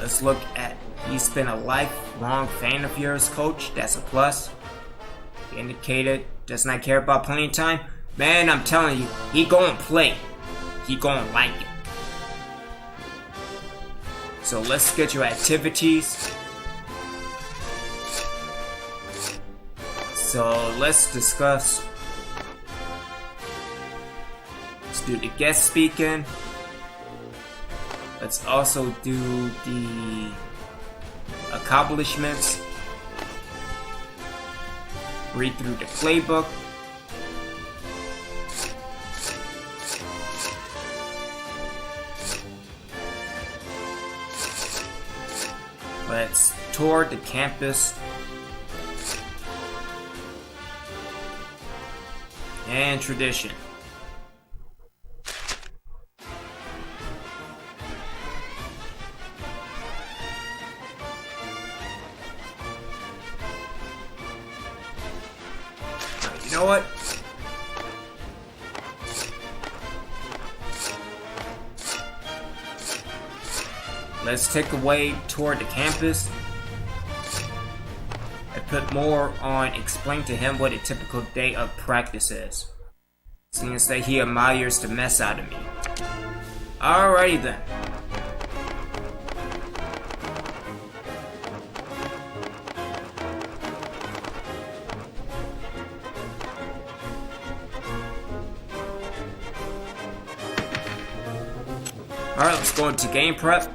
Let's look at, he's been a lifelong fan of yours, coach. That's a plus. He indicated does not care about playing time. Man, I'm telling you, he gonna play. He gonna like it. So let's schedule activities. So let's discuss. Let's do the guest speaking. Let's also do the accomplishments. Read through the playbook. Let's tour the campus. And tradition. You know what? Let's take away toward the campus. I put more on explain to him what a typical day of practice is, since that he admires the mess out of me. Alrighty then. Alright, let's go into game prep.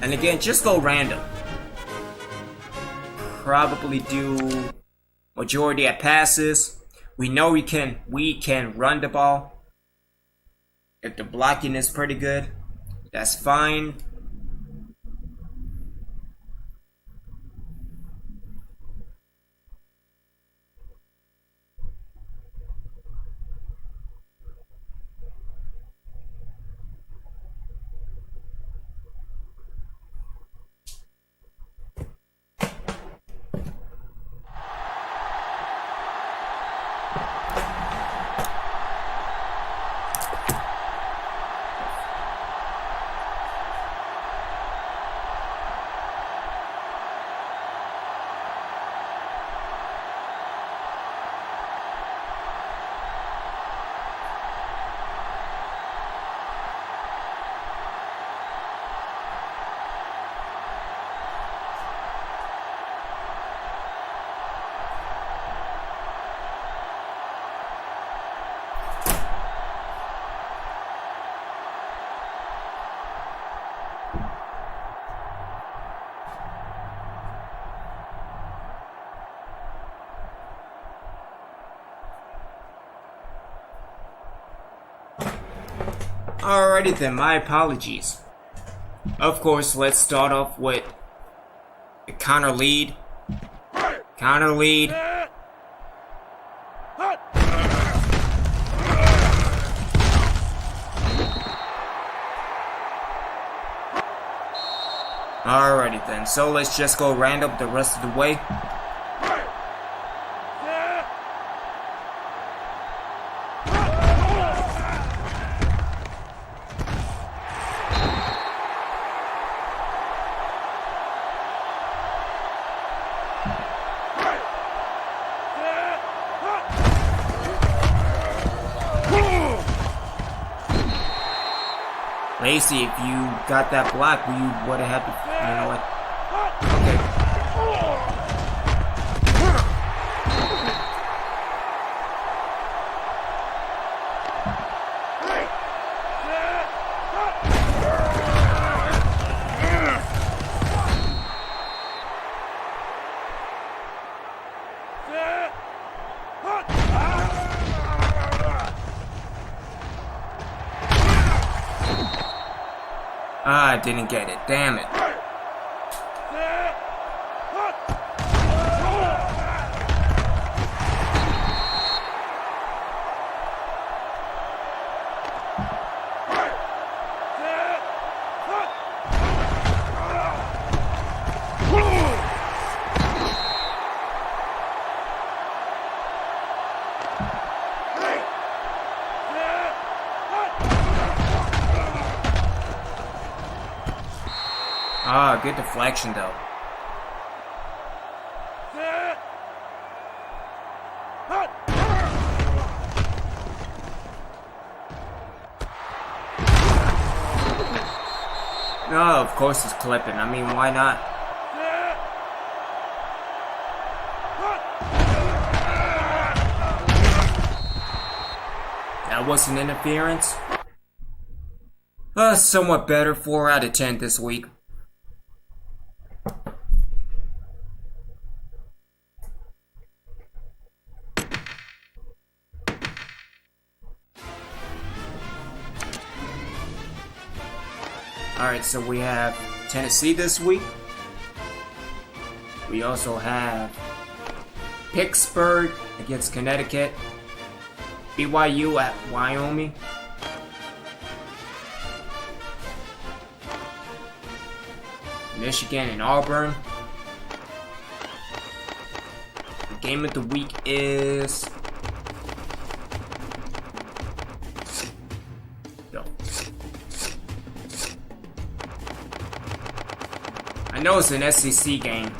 And again, just go random. Probably do majority of passes. We know we can run the ball. If the blocking is pretty good, that's fine. Alrighty then, my apologies. Of course, let's start off with the counter lead. Counter lead. Alrighty then, so let's just go random the rest of the way. Lacey, if you got that block, you would have had to, you know what? Okay. I didn't get it. Damn it. Ah, good deflection though. No, of course it's clipping. I mean, why not? That wasn't interference. Somewhat better. 4 out of 10 this week. Alright, so we have Tennessee this week. We also have Pittsburgh against Connecticut. BYU at Wyoming. Michigan and Auburn. The game of the week is... I know it's an SEC game.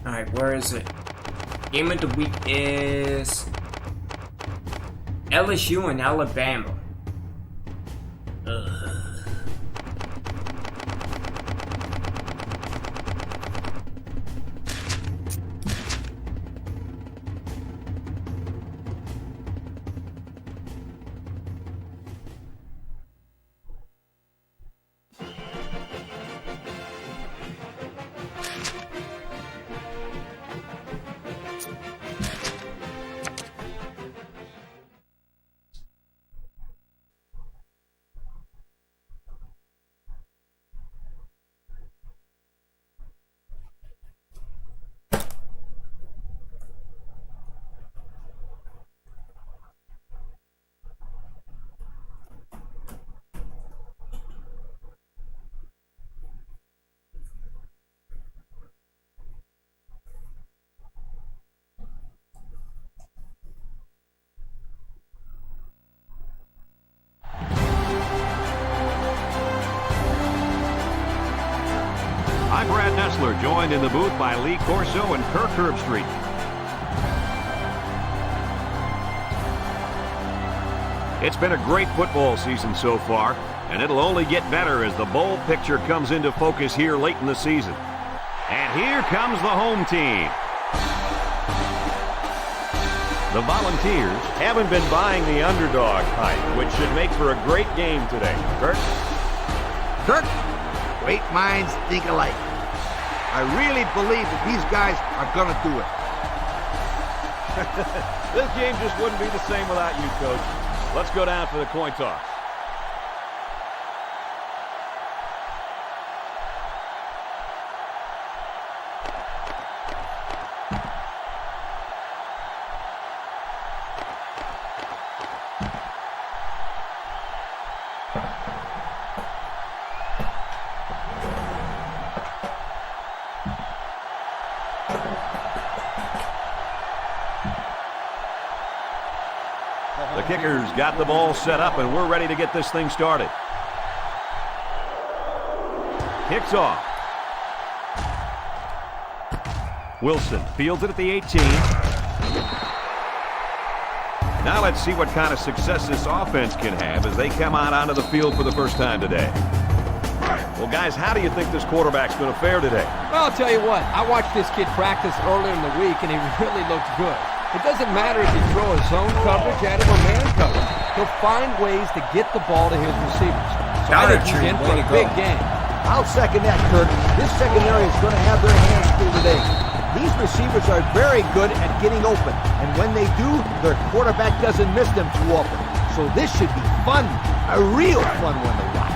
Alright, where is it? Game of the week is LSU and Alabama. I'm Brad Nessler, joined in the booth by Lee Corso and Kirk Herbstreit. It's been a great football season so far, and it'll only get better as the bowl picture comes into focus here late in the season. And here comes the home team. The Volunteers haven't been buying the underdog hype, which should make for a great game today. Kurt? Great minds think alike. I really believe that these guys are going to do it. This game just wouldn't be the same without you, Coach. Let's go down for the coin toss. The kicker's got the ball set up, and we're ready to get this thing started. Kicks off. Wilson fields it at the 18. Now let's see what kind of success this offense can have as they come out onto the field for the first time today. Well, guys, how do you think this quarterback's going to fare today? Well, I'll tell you what. I watched this kid practice earlier in the week, and he really looked good. It doesn't matter if you throw a zone coverage at him or man coverage. He'll find ways to get the ball to his receivers. So I think he's in for a big game. I'll second that, Kurt. This secondary is going to have their hands full today. These receivers are very good at getting open, and when they do, their quarterback doesn't miss them too often. So this should be fun, a real fun one to watch.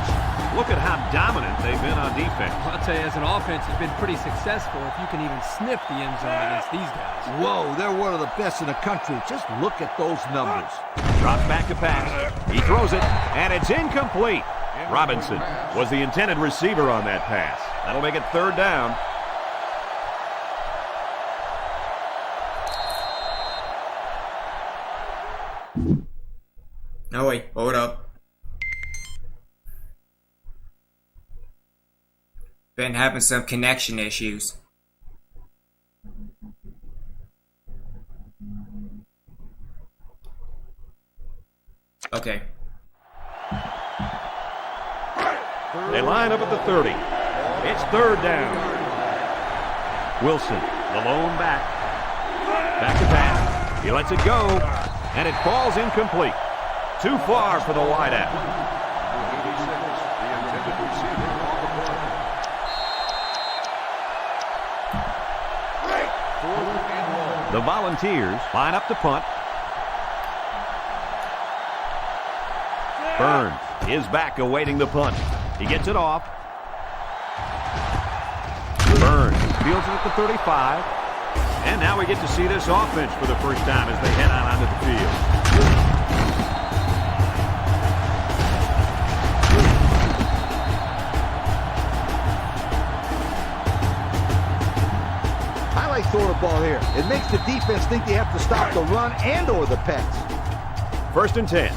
Look at how dominant they've been on defense. I'll tell you, as an offense, it's been pretty successful if you can even sniff the end zone against these guys. Whoa, they're one of the best in the country. Just look at those numbers. Drops back to pass. He throws it, and it's incomplete. Robinson was the intended receiver on that pass. That'll make it third down. No, wait, hold up. Been having some connection issues. Okay. They line up at the 30. It's third down. Wilson, the lone back. Back to pass. He lets it go, and it falls incomplete. Too far for the wideout. The Volunteers line up to punt. Burns is back awaiting the punt. He gets it off. Burns fields it at the 35. And now we get to see this offense for the first time as they head on onto the field. I like throwing the ball here. It makes the defense think they have to stop the run and or the pass. First and 10.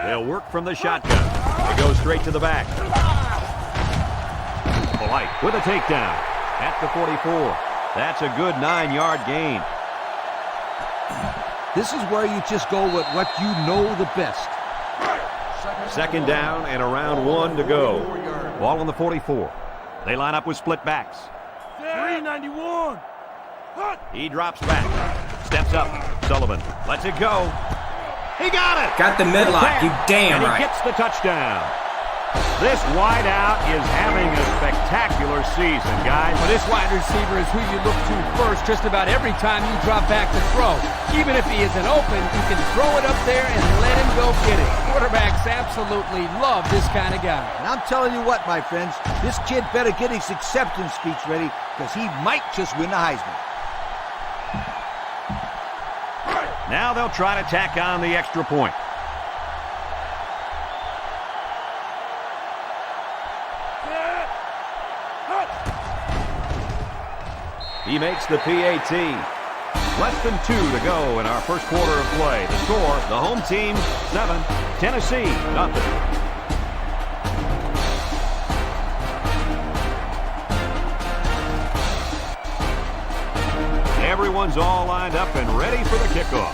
They'll work from the shotgun. They go straight to the back. Polite with a takedown at the 44. That's a good 9-yard gain. This is where you just go with what you know the best. Second down and around 1 to go. Ball on the 44. They line up with split backs. 391. He drops back. Steps up. Sullivan lets it go. He got it! Got the midlock, you damn and right. he gets the touchdown. This wideout is having a spectacular season, guys. Well, this wide receiver is who you look to first just about every time you drop back to throw. Even if he isn't open, you can throw it up there and let him go get it. Quarterbacks absolutely love this kind of guy. And I'm telling you what, my friends, this kid better get his acceptance speech ready because he might just win the Heisman. Now they'll try to tack on the extra point. He makes the PAT. Less than 2 to go in our first quarter of play. The score, the home team 7, Tennessee 0. Everyone's all lined up and ready for the kickoff.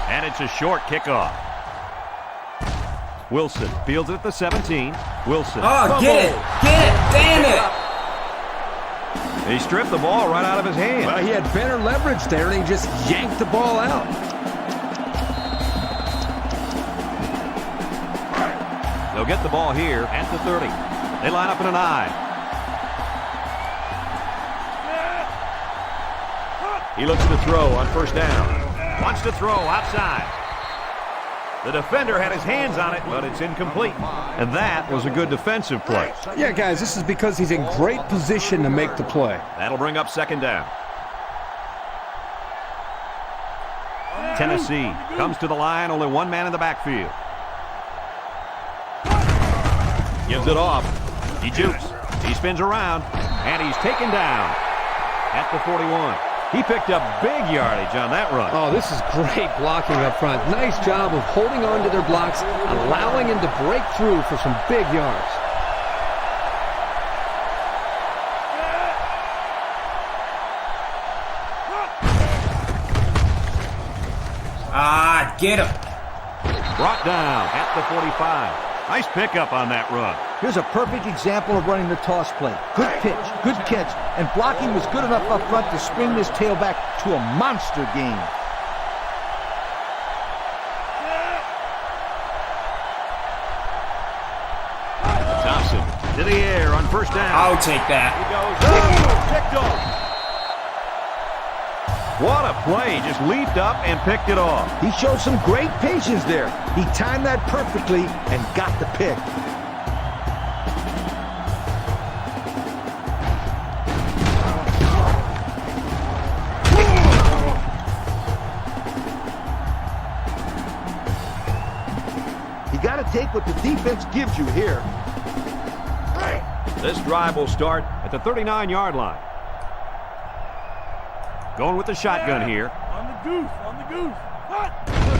And it's a short kickoff. Wilson fields it at the 17. Wilson. Oh, get it! Get it! Damn it! He stripped the ball right out of his hand. Well, he had better leverage there, and he just yanked the ball out. They'll get the ball here at the 30. They line up in an I. He looks to throw on first down. Wants to throw outside. The defender had his hands on it, but it's incomplete. And that was a good defensive play. Yeah, guys, this is because he's in great position to make the play. That'll bring up second down. Tennessee comes to the line, only one man in the backfield. Gives it off. He jukes. He spins around, and he's taken down at the 41. He picked up big yardage on that run. Oh, this is great blocking up front. Nice job of holding on to their blocks, allowing him to break through for some big yards. Get him. Brought down at the 45. Nice pickup on that run. Here's a perfect example of running the toss play. Good pitch, good catch, and blocking was good enough up front to spring this tailback to a monster gain. Thompson to the air on first down. I'll take that. He goes picked off. What a play. Just leaped up and picked it off. He showed some great patience there. He timed that perfectly and got the pick. You got to take what the defense gives you here. This drive will start at the 39-yard line. Going with the shotgun here. On the goose.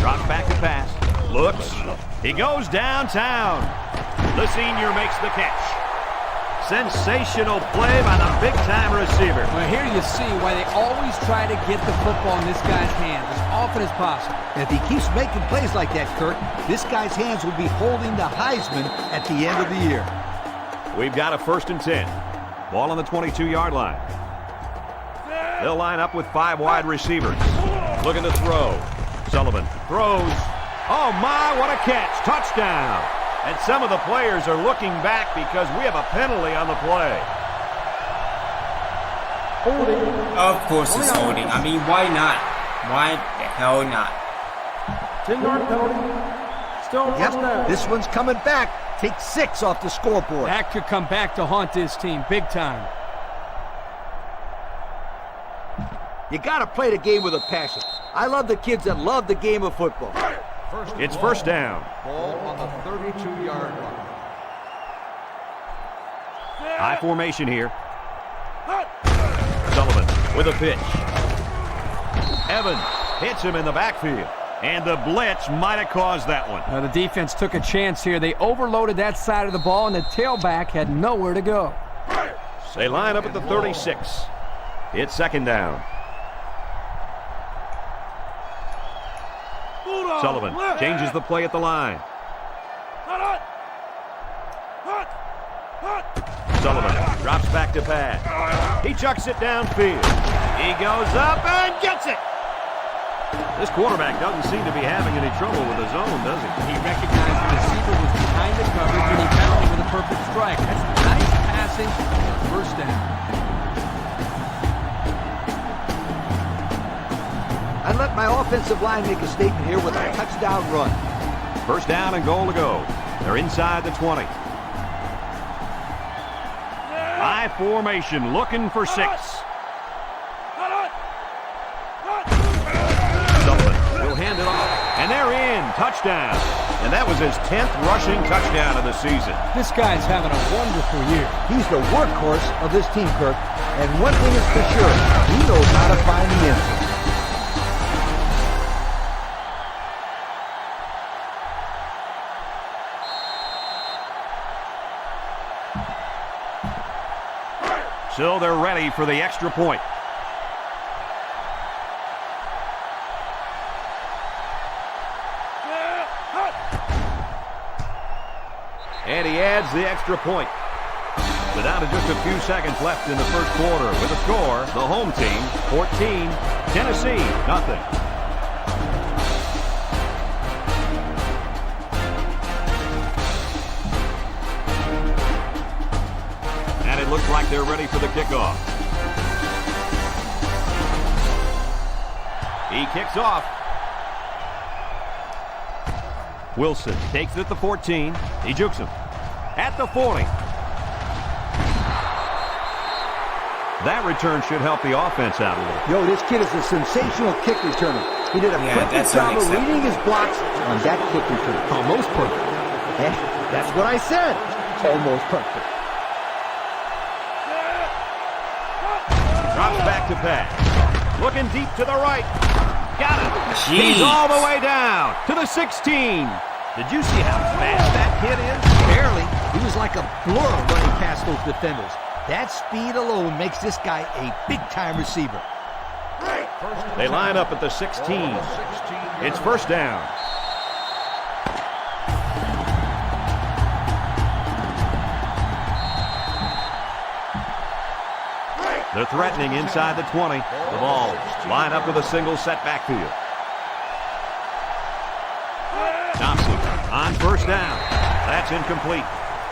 Drops back to pass. Looks. He goes downtown. The senior makes the catch. Sensational play by the big-time receiver. Well, here you see why they always try to get the football in this guy's hands as often as possible. And if he keeps making plays like that, Kirk, this guy's hands will be holding the Heisman at the end of the year. We've got a 1st and 10. Ball on the 22-yard line. They'll line up with 5 wide receivers. Looking to throw. Sullivan throws. Oh, my, what a catch. Touchdown. And some of the players are looking back because we have a penalty on the play. Of course it's holding. I mean, why not? Why the hell not? 10-yard penalty. Still Yep, this one's coming back. Take 6 off the scoreboard. That could come back to haunt this team big time. You got to play the game with a passion. I love the kids that love the game of football. It's first down. Ball on the 32-yard line. High formation here. Sullivan with a pitch. Evans hits him in the backfield. And the blitz might have caused that one. The defense took a chance here. They overloaded that side of the ball, and the tailback had nowhere to go. They line up at the 36. It's second down. Sullivan changes the play at the line. Sullivan drops back to pass. He chucks it downfield. He goes up and gets it. This quarterback doesn't seem to be having any trouble with the zone, does he? He recognized the receiver was behind the coverage, and he found him with a perfect strike. That's nice passing for a first down. I'd let my offensive line make a statement here with a touchdown run. First down and goal to go. They're inside the 20. High formation, looking for 6. Sullivan will hand it off, and they're in. Touchdown. And that was his 10th rushing touchdown of the season. This guy's having a wonderful year. He's the workhorse of this team, Kirk. And one thing is for sure, he knows how to find the end zone. So they're ready for the extra point. And he adds the extra point. But down to just a few seconds left in the first quarter with a score, the home team 14, Tennessee nothing. And it looks like they're ready for the kickoff. He kicks off. Wilson takes it at the 14. He jukes him. At the 40. That return should help the offense out a little. Yo, this kid is a sensational kick returner. He did a perfect job of reading his blocks on that kick return. Almost perfect. Yeah, that's what I said. Almost perfect. Drops back to pass. Looking deep to the right. Got it. Jeez. He's all the way down to the 16. Did you see how fast that hit is? Barely. He was like a blur running past those defenders. That speed alone makes this guy a big-time receiver. They line up at the 16. It's first down. They're threatening inside the 20. The ball line up with a single set backfield. Thompson on first down. That's incomplete.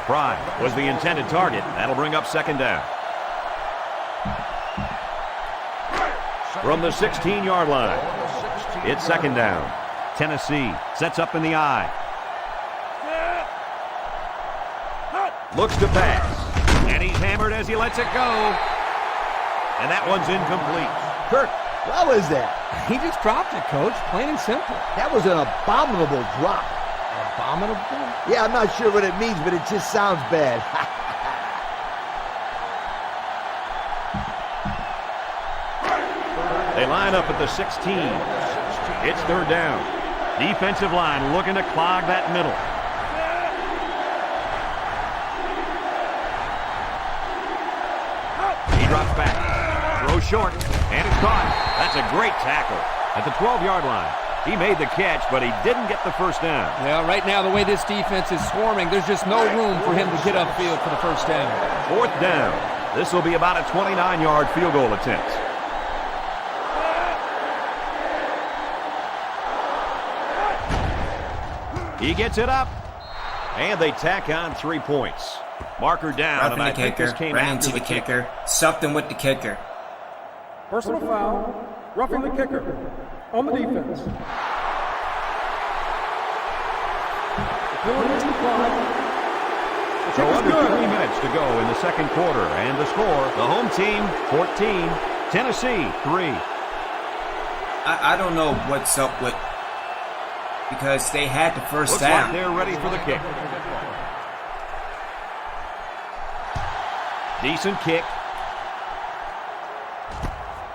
Pride was the intended target. That'll bring up second down. From the 16-yard line, it's second down. Tennessee sets up in the I. Looks to pass. And he's hammered as he lets it go. And that one's incomplete. Kirk, what was that? He just dropped it, Coach. Plain and simple. That was an abominable drop. Abominable? Yeah, I'm not sure what it means, but it just sounds bad. They line up at the 16. It's third down. Defensive line looking to clog that middle. He drops back. Throws short. And it's caught. That's a great tackle. At the 12-yard line. He made the catch, but he didn't get the first down. Well, right now, the way this defense is swarming, there's just no room for him to get upfield for the first down. Fourth down. This will be about a 29-yard field goal attempt. He gets it up, and they tack on 3 points. Marker down, and I think this came ran after into the kicker. Something with the kicker. Personal foul, roughing the kicker on the defense. The penalty is applied. The So kick is under good. 3 minutes to go in the second quarter, and the score, the home team 14, Tennessee 3. I don't know what's up with, because they had the first Looks down. like they're ready for the kick. Decent kick.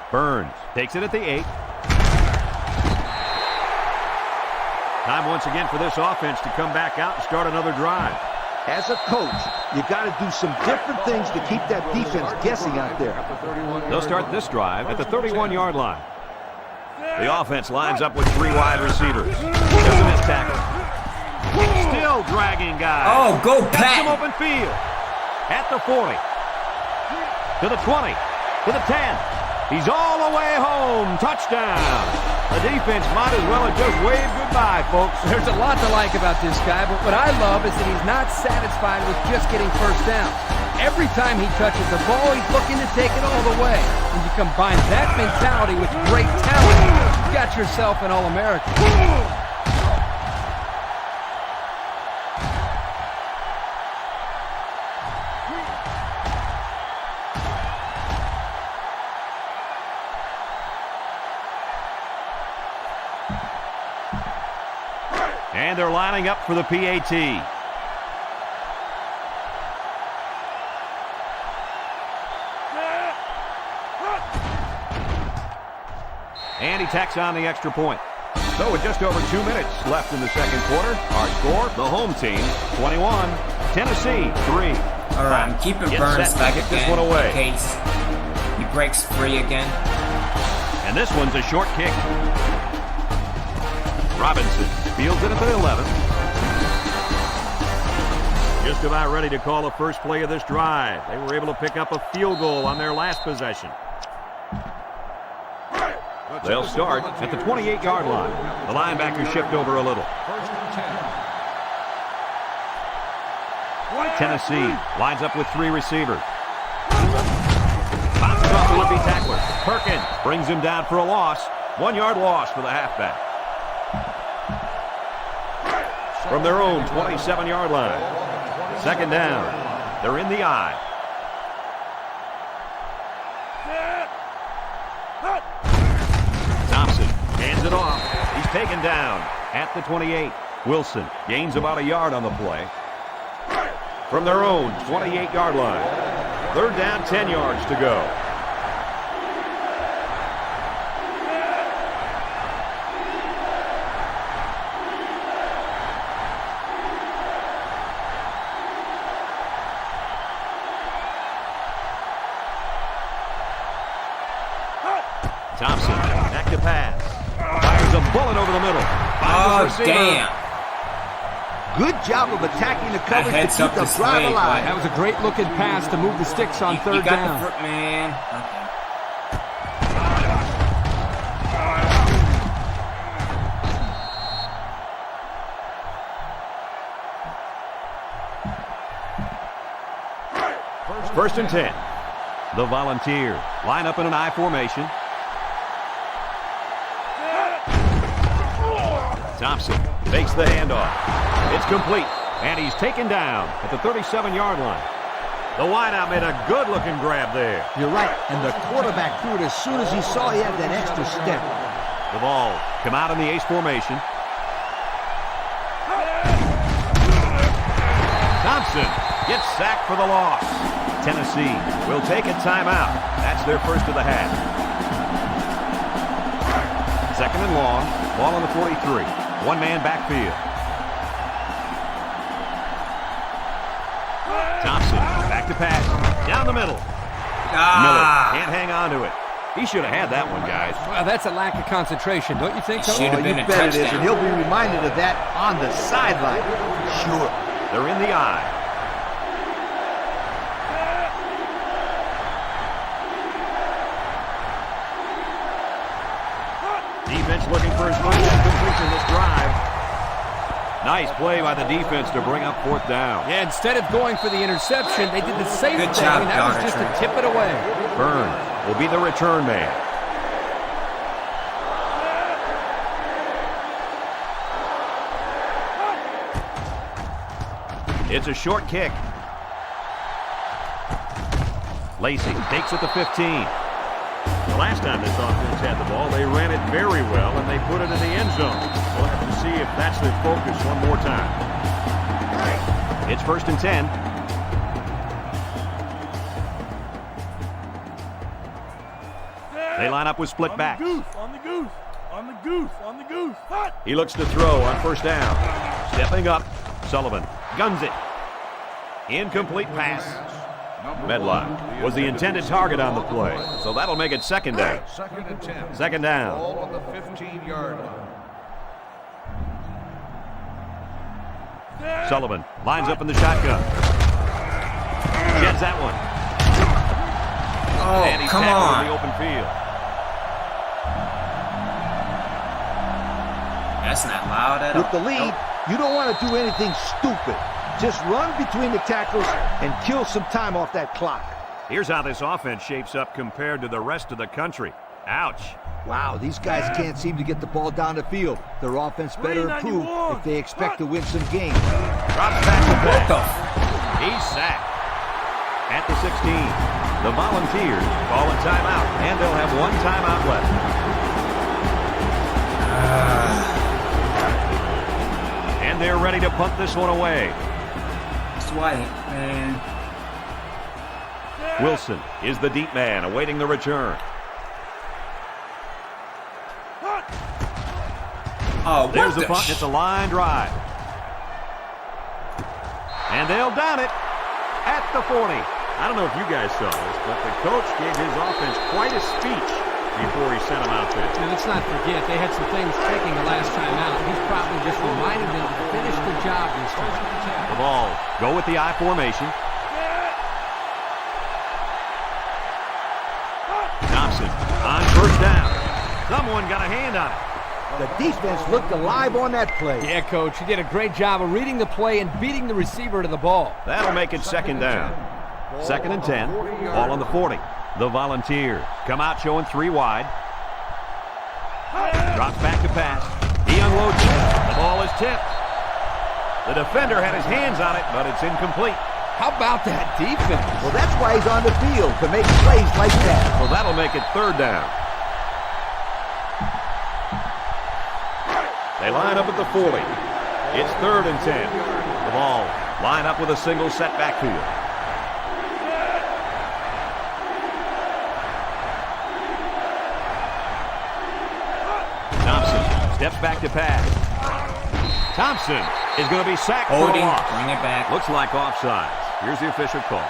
Burns takes it at the 8. Time once again for this offense to come back out and start another drive. As a coach, you got to do some different things to keep that defense guessing out there. They'll start this drive at the 31-yard line. The offense lines up with 3 wide receivers. Doesn't miss tackle. Still dragging guys. Oh, go Got Pat! some open field. At the 40. To the 20. To the 10. He's all the way home. Touchdown. The defense might as well have just waved goodbye, folks. There's a lot to like about this guy, but what I love is that he's not satisfied with just getting first down. Every time he touches the ball, he's looking to take it all the way. When you combine that mentality with great talent, you've got yourself an All-American. And they're lining up for the PAT. And he tacks on the extra point. So with just over 2 minutes left in the second quarter, our score, the home team, 21, Tennessee, 3. All right, I'm keeping Get Burns set to back kick again this one away. in case he breaks free again. And this one's a short kick. Robinson fields it at the 11. Just about ready to call the first play of this drive. They were able to pick up a field goal on their last possession. They'll start at the 28-yard line. The linebackers shift over a little. Tennessee lines up with 3 receivers. Bounces off the would-be tackler. Perkins brings him down for a loss. 1-yard loss for the halfback. From their own 27-yard line. 2nd down. They're in the eye. Thompson hands it off. He's taken down at the 28. Wilson gains about a yard on the play. From their own 28-yard line. 3rd down, 10 yards to go. Thompson, back to pass. Fires a bullet over the middle. Oh, damn. Good job of attacking the coverage to heads keep up the this drive way, alive. That was a great looking pass to move the sticks on You 3rd got down. the foot, man. Okay. First and 10. The Volunteers line up in an I formation. Thompson fakes the handoff. It's complete, and he's taken down at the 37-yard line. The wideout made a good-looking grab there. You're right, and the quarterback threw it as soon as he saw he had that extra step. The ball come out in the ace formation. Thompson gets sacked for the loss. Tennessee will take a timeout. That's their first of the half. 2nd and long, ball on the 43. One-man backfield. Thompson back to pass. Down the middle. Miller can't hang on to it. He should have had that one, guys. Well, that's a lack of concentration, don't you think so? Should have been You a bet it is, touchdown. and he'll be reminded of that on the sideline. Sure. They're in the eye. Defense looking for his first completion this drive. Nice play by the defense to bring up 4th down. Yeah, instead of going for the interception, they did the same Good thing, job, and that was just to Donald. tip it away. Byrne will be the return man. It's a short kick. Lacey takes it to 15. The last time this offense had the ball, they ran it very well, and they put it in the end zone. We'll have to see if that's their focus one more time. It's 1st and 10. They line up with split backs. On the goose. On the goose. On the goose. Hot. He looks to throw on 1st down. Stepping up, Sullivan guns it. Incomplete pass. Medlock was the intended target on the play, so that'll make it 2nd down. 2nd and 10. 2nd down. Ball on the 15-yard line. Sullivan lines up in the shotgun. Sheds that one. Oh, And he's come tackled in on. the open field. That's not loud at all. With the lead, you don't want to do anything stupid. Just run between the tackles and kill some time off that clock. Here's how this offense shapes up compared to the rest of the country. Ouch. Wow, these guys can't seem to get the ball down the field. Their offense better improve if they expect to win some games. Drops back to What the back. He's sacked. At the 16, the Volunteers call a timeout, and they'll have one timeout left. And they're ready to punt this one away. That's why, man. Wilson is the deep man awaiting the return. Oh, what There's the the punt. It's a line drive. And they'll down it at the 40. I don't know if you guys saw this, but the coach gave his offense quite a speech before he sent him out there. And let's not forget, they had some things clicking the last time out. He's probably just reminding them to finish the job this time. The ball, go with the I formation. Thompson on first down. Someone got a hand on it. The defense looked alive on that play. Yeah, Coach, he did a great job of reading the play and beating the receiver to the ball. That'll make it second down. Second and 10, ball on the 40. The Volunteers come out showing 3 wide. Drops back to pass. He unloads it. The ball is tipped. The defender had his hands on it, but it's incomplete. How about that defense? Well, that's why he's on the field, to make plays like that. So that'll make it third down. They line up at the 40. It's third and 10. The ball line up with a single set backfield. Thompson steps back to pass. Thompson is going to be sacked for a Holding, loss. bring it back. Looks like offsides. Here's the official call.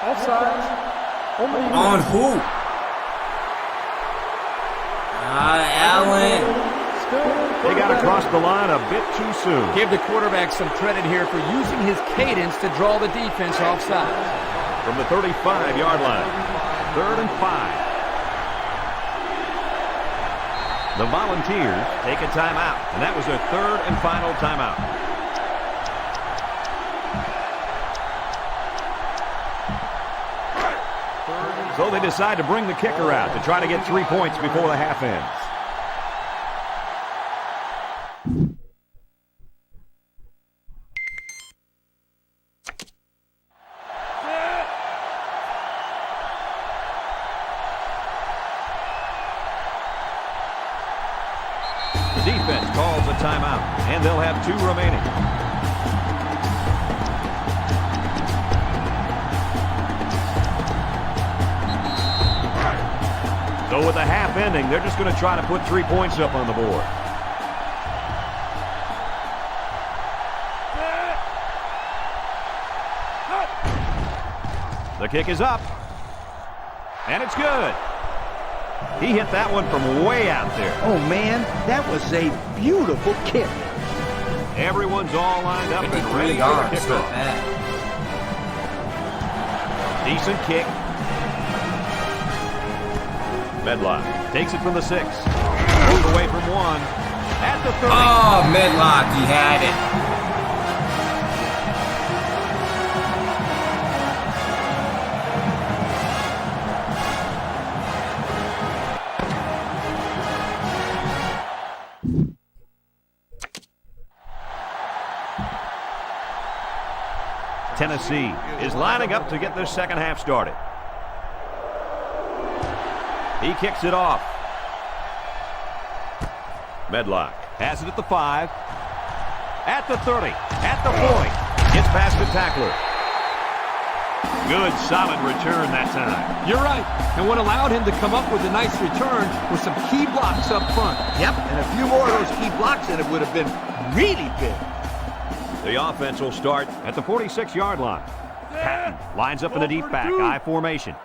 Offsides. On the On who? Allen. They got across the line a bit too soon. Give the quarterback some credit here for using his cadence to draw the defense offside. From the 35-yard line. Third and 5. The Volunteers take a timeout, and that was their third and final timeout. So they decide to bring the kicker out to try to get 3 points before the half ends. The defense calls a timeout, and they'll have 2 remaining. So with the half ending, they're just going to try to put 3 points up on the board. The kick is up. And it's good. He hit that one from way out there. Oh, man, that was a beautiful kick. Everyone's all lined up and ready 53 for the yards. Not kickoff. bad. Decent kick. Medlock takes it from the 6. Moved away from 1. At the 30. Oh, Medlock, he had it. Tennessee is lining up to get their second half started. He kicks it off. Medlock has it at the 5. At the 30. At the 40. Gets past the tackler. Good, solid return that time. You're right. And what allowed him to come up with a nice return was some key blocks up front. Yep, and a few more of those key blocks and it would have been really big. The offense will start at the 46-yard line. Patton lines up in the deep back, I formation.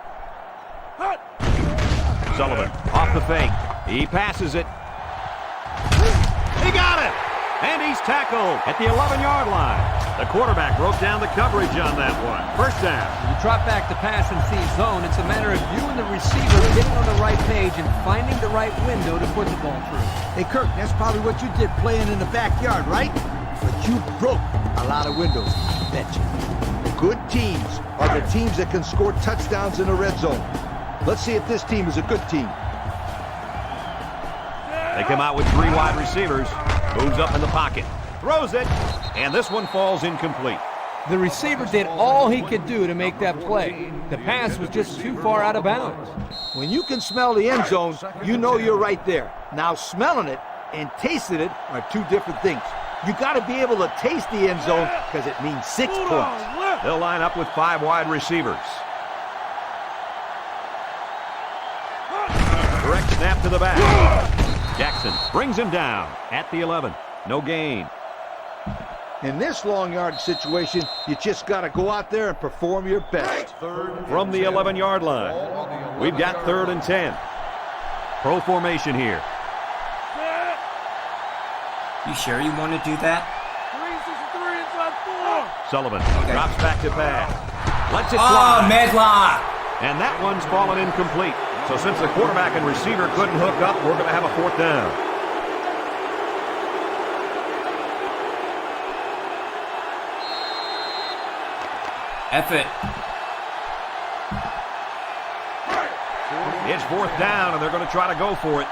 Sullivan off the fake. He passes it. He got it! And he's tackled at the 11-yard line. The quarterback broke down the coverage on that one. First down. You drop back the pass and see zone. It's a matter of you and the receiver getting on the right page and finding the right window to put the ball through. Hey, Kirk, that's probably what you did playing in the backyard, right? But you broke a lot of windows, I bet you. Good teams are the teams that can score touchdowns in the red zone. Let's see if this team is a good team. They come out with 3 wide receivers. Moves up in the pocket. Throws it. And this one falls incomplete. The receiver did all he could do to make that play. The pass was just too far out of bounds. When you can smell the end zone, you know you're right there. Now, smelling it and tasting it are 2 different things. You got to be able to taste the end zone because it means 6 points. They'll line up with 5 wide receivers. Direct snap to the back. Jackson brings him down at the 11. No gain. In this long yard situation, you just got to go out there and perform your best. From the 11-yard line. We've got 3rd and 10. Pro formation here. You sure you want to do that? 363 inside 4. Sullivan Okay. drops back to pass. Lets it Oh, fly. Medlock! And that one's fallen incomplete. So since the quarterback and receiver couldn't hook up, we're going to have a 4th down. F it. It's 4th down, and they're going to try to go for it.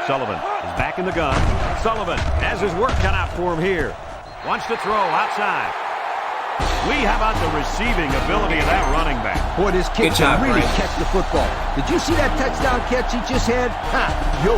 Sullivan is back in the gun. Sullivan has his work cut out for him here. Wants to throw outside. Lee, how about the receiving ability of that running back? Boy, this kid Good job, can really Greg. catch the football. Did you see that touchdown catch he just had? Ha! Yo!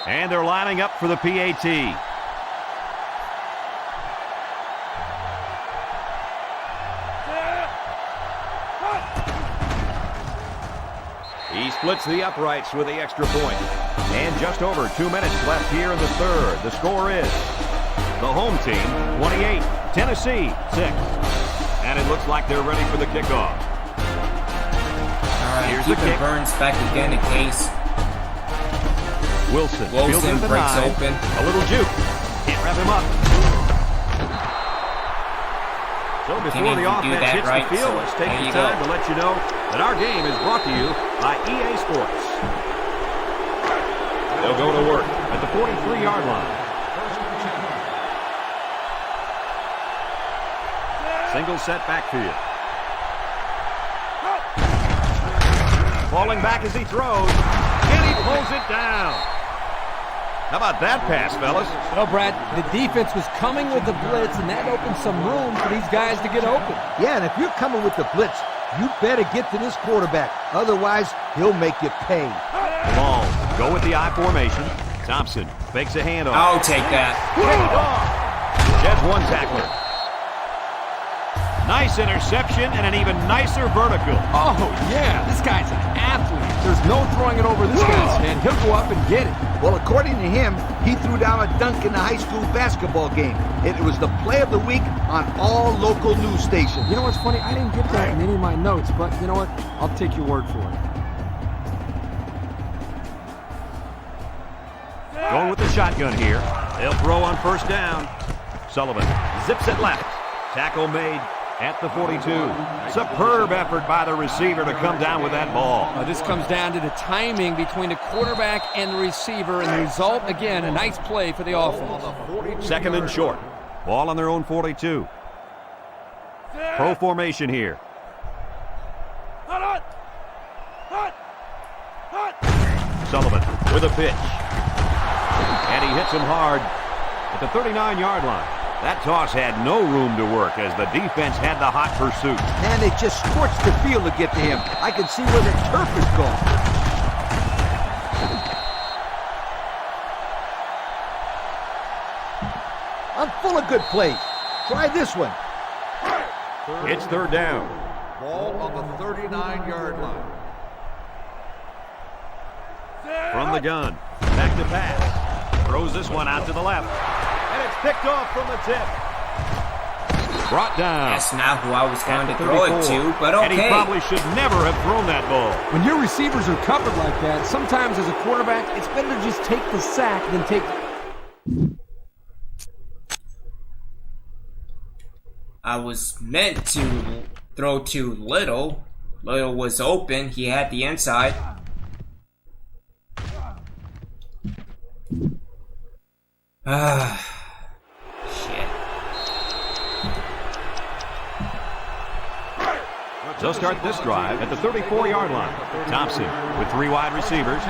And they're lining up for the PAT. He splits the uprights with the extra point. And just over 2 minutes left here in the 3rd. The score is the home team 28, Tennessee 6. And it looks like they're ready for the kickoff. All right, Here's the keeping kick. Burns back again in case Wilson Wilson fielding the breaks 9. open. A little juke. Can't wrap him up. So before Kenny, the you do offense that hits right, the field, so let's take there the you time go. to let you know that our game is brought to you by EA Sports. They'll go to work at the 43-yard line. Single set backfield. Falling back as he throws, and he pulls it down. How about that pass, fellas? Well, Brad, the defense was coming with the blitz, and that opened some room for these guys to get open. Yeah, and if you're coming with the blitz, you better get to this quarterback. Otherwise, he'll make you pay. Long, go with the I formation. Thompson fakes a handoff. I'll take that. Sheds one tackler. Nice interception and an even nicer vertical. Oh, yeah, this guy's an athlete. There's no throwing it over this guy's head. He'll go up and get it. Well, according to him, he threw down a dunk in the high school basketball game. It was the play of the week on all local news stations. You know what's funny? I didn't get that in any of my notes, but you know what? I'll take your word for it. Going with the shotgun here. They'll throw on 1st down. Sullivan zips it left. Tackle made at the 42. Superb effort by the receiver to come down with that ball. This comes down to the timing between the quarterback and the receiver, and the result, again, a nice play for the offense. 2nd and short. Ball on their own 42. Pro formation here. Sullivan with a pitch. And he hits him hard at the 39-yard line. That toss had no room to work as the defense had the hot pursuit. Man, they just scorched the field to get to him. I can see where the turf is gone. I'm full of good plays. Try this one. It's 3rd down. Ball on the 39-yard line. From the gun. Back to pass. Throws this one out to the left. And it's picked off from the tip. Brought down. That's not who I was going to At throw it 34. to, but And he okay. probably should never have thrown that ball. When your receivers are covered like that, sometimes as a quarterback, it's better to just take the sack than take... I was meant to throw to Little. Little was open. He had the inside. Shit. They'll start this drive at the 34-yard line. Thompson with 3 wide receivers.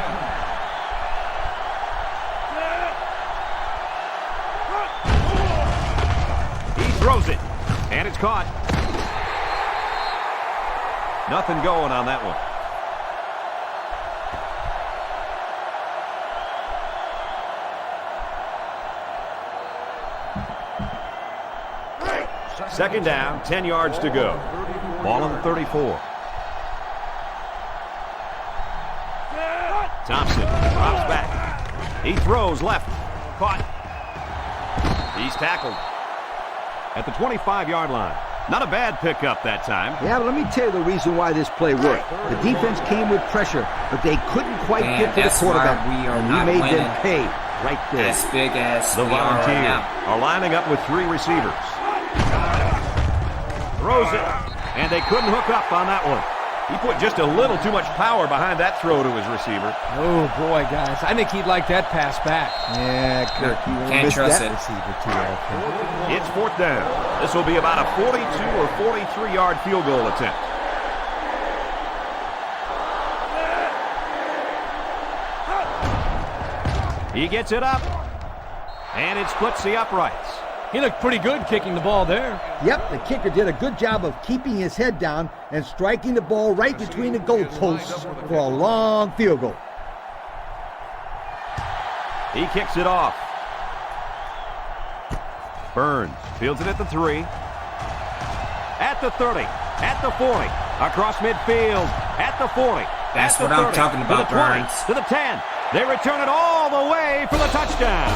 He throws it, and it's caught. Nothing going on that one. Second down, 10 yards to go. Ball on the 34. Thompson drops back. He throws left. Caught. He's tackled at the 25-yard line. Not a bad pickup that time. Yeah, but let me tell you the reason why this play worked. The defense came with pressure, but they couldn't quite get to the quarterback. And he made them pay right there. As big as the Volunteers are lining up with 3 receivers. Throws it, and they couldn't hook up on that one. He put just a little too much power behind that throw to his receiver. Oh, boy, guys. I think he'd like that pass back. Yeah, Kirk, you won't Can't miss trust that it. receiver too often. It's 4th down. This will be about a 42 or 43-yard field goal attempt. He gets it up, and it splits the uprights. He looked pretty good kicking the ball there. Yep, the kicker did a good job of keeping his head down and striking the ball right between the goalposts for a long field goal. He kicks it off. Burns fields it at the 3. At the 30. At the 40. Across midfield. At the 40. That's at the what I'm 30, talking about, to the 20, Burns. to the 10. They return it all the way for the touchdown.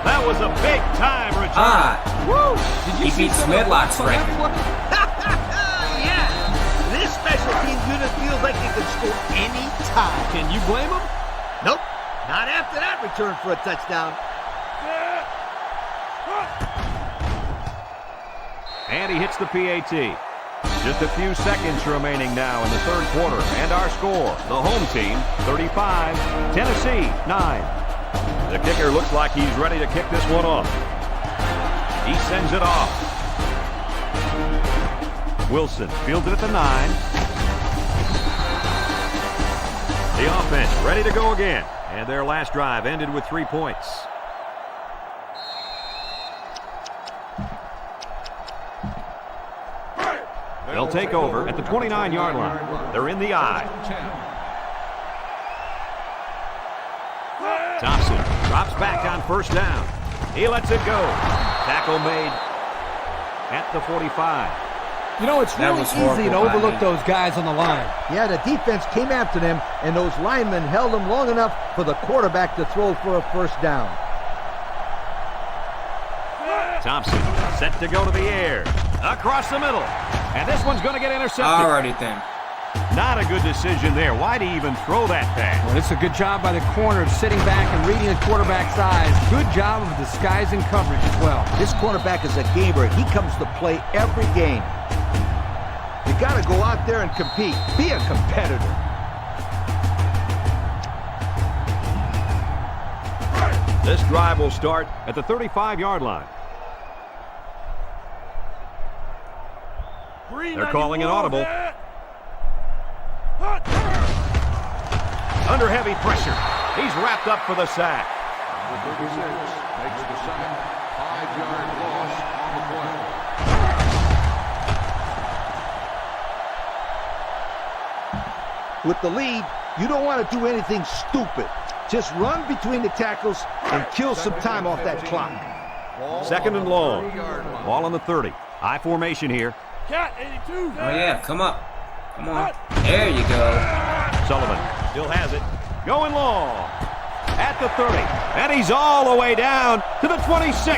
That was a big-time return. Woo! He beat Smedlock's record. Yeah! This special teams unit feels like it can score any time. Can you blame him? Nope, not after that return for a touchdown. And he hits the PAT. Just a few seconds remaining now in the 3rd quarter. And our score, the home team, 35, Tennessee, 9. The kicker looks like he's ready to kick this one off. He sends it off. Wilson fields it at the 9. The offense ready to go again. And their last drive ended with 3 points. They'll take over at the 29-yard line. They're in the eye. Thompson drops back on 1st down. He lets it go. Tackle made at the 45. You know, it's really easy to overlook those guys on the line. Yeah, the defense came after them, and those linemen held them long enough for the quarterback to throw for a 1st down. Thompson set to go to the air. Across the middle. And this one's going to get intercepted. Alrighty then. Not a good decision there. Why'd he even throw that pass? Well, it's a good job by the corner of sitting back and reading the quarterback's eyes. Good job of disguising coverage as well. This cornerback is a gamer. He comes to play every game. You got to go out there and compete. Be a competitor. This drive will start at the 35-yard line. They're calling an audible. Under heavy pressure. He's wrapped up for the sack. Number 36 makes the sack. 5-yard loss on the play. With the lead, you don't want to do anything stupid. Just run between the tackles and kill some time off that clock. 2nd and long. Ball on the 30. High formation here. Cat 82. Oh yeah, come up. Come on. There you go. Sullivan still has it. Going long. At the 30. And he's all the way down to the 26.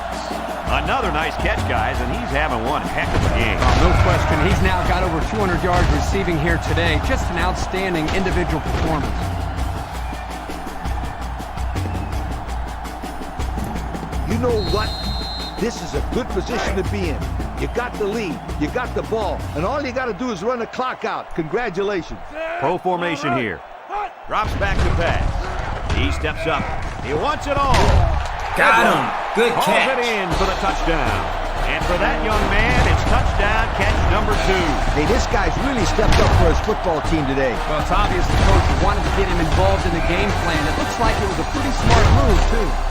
Another nice catch, guys, and he's having one heck of a game. No question. He's now got over 200 yards receiving here today. Just an outstanding individual performance. You know what? This is a good position to be in. You got the lead, you got the ball, and all you got to do is run the clock out. Congratulations. Pro formation here. Drops back to pass. He steps up. He wants it all. Got him. Good Calls catch. it in for the touchdown. And for that young man, it's touchdown catch number 2. Hey, this guy's really stepped up for his football team today. Well, it's obvious the coach wanted to get him involved in the game plan. It looks like it was a pretty smart move, too.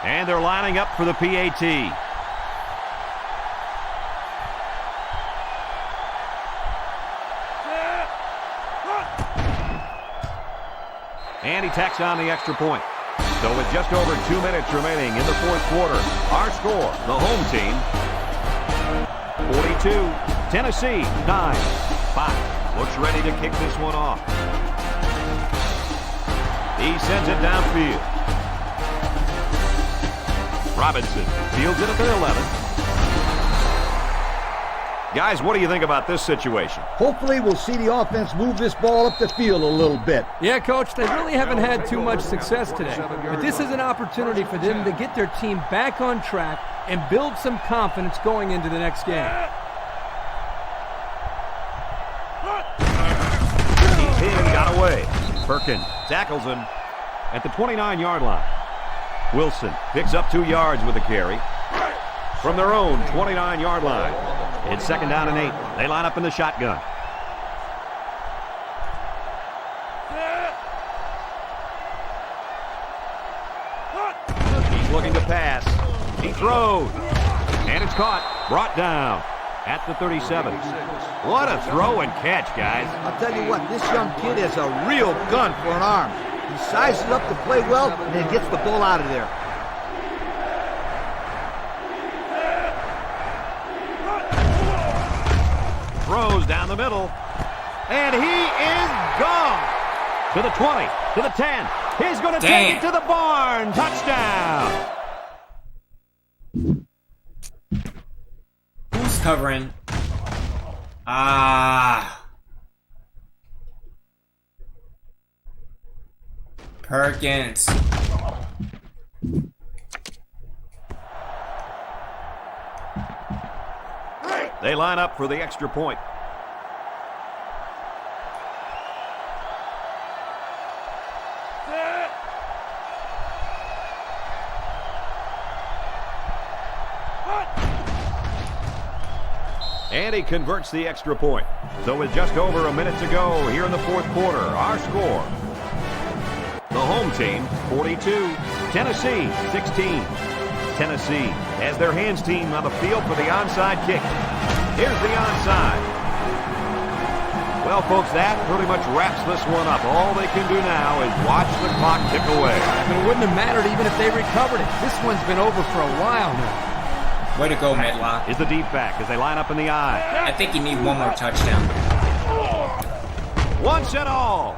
And they're lining up for the PAT. And he tacks on the extra point. So with just over 2 minutes remaining in the fourth quarter, our score, the home team, 42, Tennessee, 9-5. Looks ready to kick this one off. He sends it downfield. Robinson fields it at their 11. Guys, what do you think about this situation? Hopefully we'll see the offense move this ball up the field a little bit. Yeah, Coach, they really haven't had too much success today. But this is an opportunity for them to get their team back on track and build some confidence going into the next game. He's in, got away. Perkins tackles him at the 29-yard line. Wilson picks up 2 yards with the carry from their own 29-yard line. It's 2nd down and 8. They line up in the shotgun. He's looking to pass. He throws. And it's caught. Brought down at the 37. What a throw and catch, guys. I'll tell you what, this young kid has a real gun for an arm. He sizes it up to play well and then gets the ball out of there. Throws down the middle. And he is gone. To the 20, to the 10. He's going to take it to the barn. Touchdown. Who's covering? Perkins. They line up for the extra point. And he converts the extra point. So with just over a minute to go here in the fourth quarter, our score. The home team, 42. Tennessee, 16. Tennessee has their hands team on the field for the onside kick. Here's the onside. Well, folks, that pretty much wraps this one up. All they can do now is watch the clock tick away. It wouldn't have mattered even if they recovered it. This one's been over for a while now. Way to go, Medlock. Is the deep back as they line up in the eye. I think you need one more touchdown. Once and all.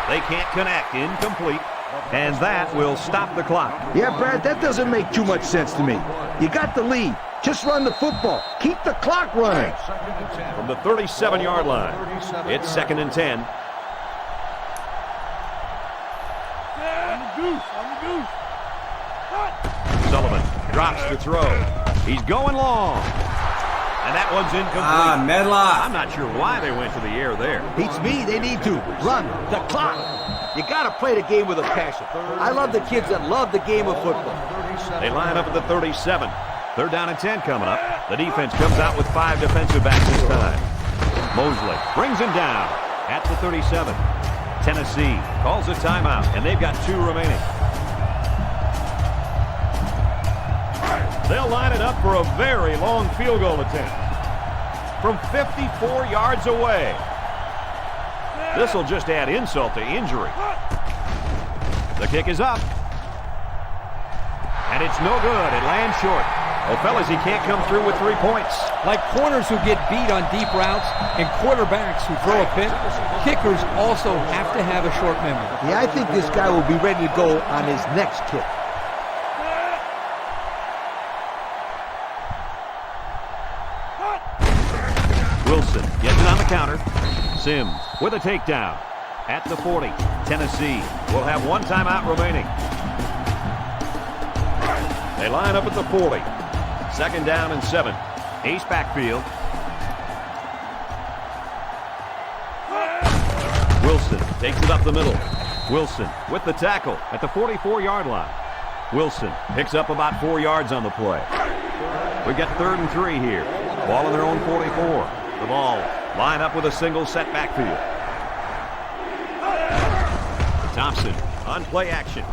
They can't connect. Incomplete. And that will stop the clock. Yeah, Brad, that doesn't make too much sense to me. You got the lead. Just run the football. Keep the clock running. From the 37-yard line, it's 2nd and 10. Sullivan drops to throw. He's going long. And that one's incomplete. Medlock. I'm not sure why they went to the air there. Beats me, they need to run the clock. You got to play the game with a passion. I love the kids that love the game of football. They line up at the 37. 3rd down and 10 coming up. The defense comes out with 5 defensive backs this time. Mosley brings him down at the 37. Tennessee calls a timeout, and they've got 2 remaining. They'll line it up for a very long field goal attempt from 54 yards away. This will just add insult to injury. The kick is up. And it's no good. It lands short. Oh, fellas, he can't come through with 3 points. Like corners who get beat on deep routes and quarterbacks who throw a pick, kickers also have to have a short memory. Yeah, I think this guy will be ready to go on his next kick. Wilson gets it on the counter. Sims with a takedown at the 40. Tennessee will have 1 timeout remaining. They line up at the 40. 2nd down and 7. Ace backfield. Wilson takes it up the middle. Wilson with the tackle at the 44-yard line. Wilson picks up about 4 yards on the play. We've got 3rd and 3 here. Ball in their own 44. The ball line up with a single set backfield. Thompson on play action.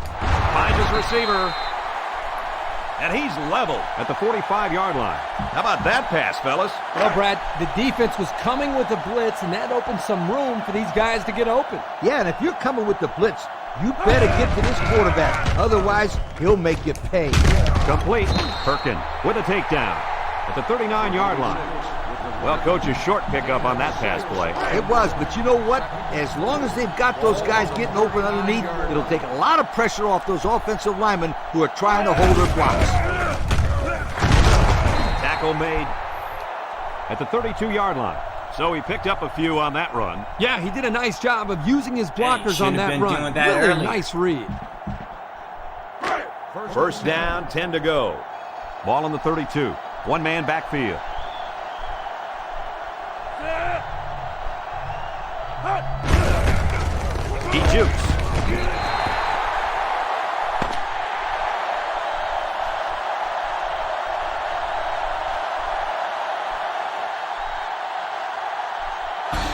Finds his receiver. And he's level at the 45-yard line. How about that pass, fellas? Well, Brad, the defense was coming with the blitz, and that opened some room for these guys to get open. Yeah, and if you're coming with the blitz, You better get to this quarterback. Otherwise, he'll make you pay. Complete. Perkins with a takedown at the 39-yard line. Well, coach, a short pickup on that pass play. It was, but you know what? As long as they've got those guys getting open underneath, it'll take a lot of pressure off those offensive linemen who are trying to hold their blocks. Tackle made at the 32-yard line. So he picked up a few on that run. Yeah, he did a nice job of using his blockers on that run. Really nice read. First down, 10 to go. Ball on the 32. One-man backfield. He jukes.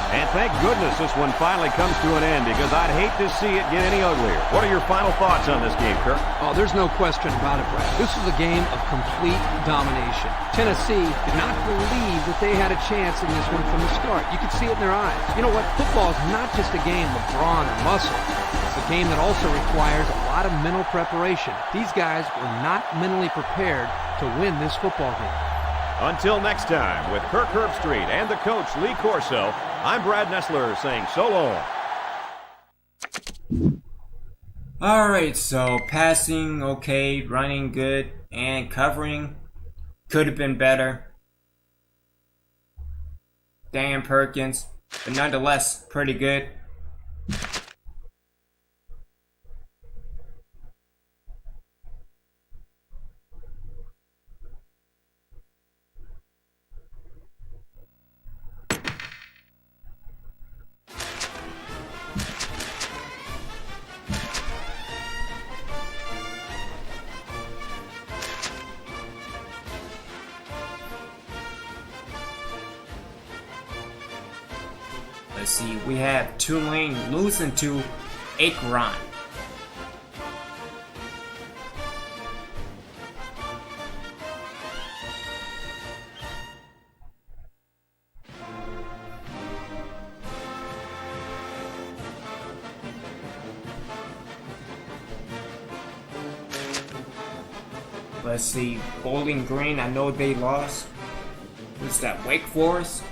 And thank goodness this one finally comes to an end, because I'd hate to see it get any uglier. What are your final thoughts on this game, Kirk? Oh, there's no question about it, Brad. This was a game of complete domination. Tennessee did not believe that they had a chance in this one from the start. You could see it in their eyes. You know what? Football is not just a game of brawn or muscle. It's a game that also requires a lot of mental preparation. These guys were not mentally prepared to win this football game. Until next time, with Kirk Herbstreit and the coach, Lee Corso, I'm Brad Nessler saying so long. Alright, so passing, okay, running good, and covering could have been better. Dan Perkins, but nonetheless, pretty good. Let's see, we have Tulane losing to Akron. Let's see, Bowling Green, I know they lost. What's that, Wake Forest?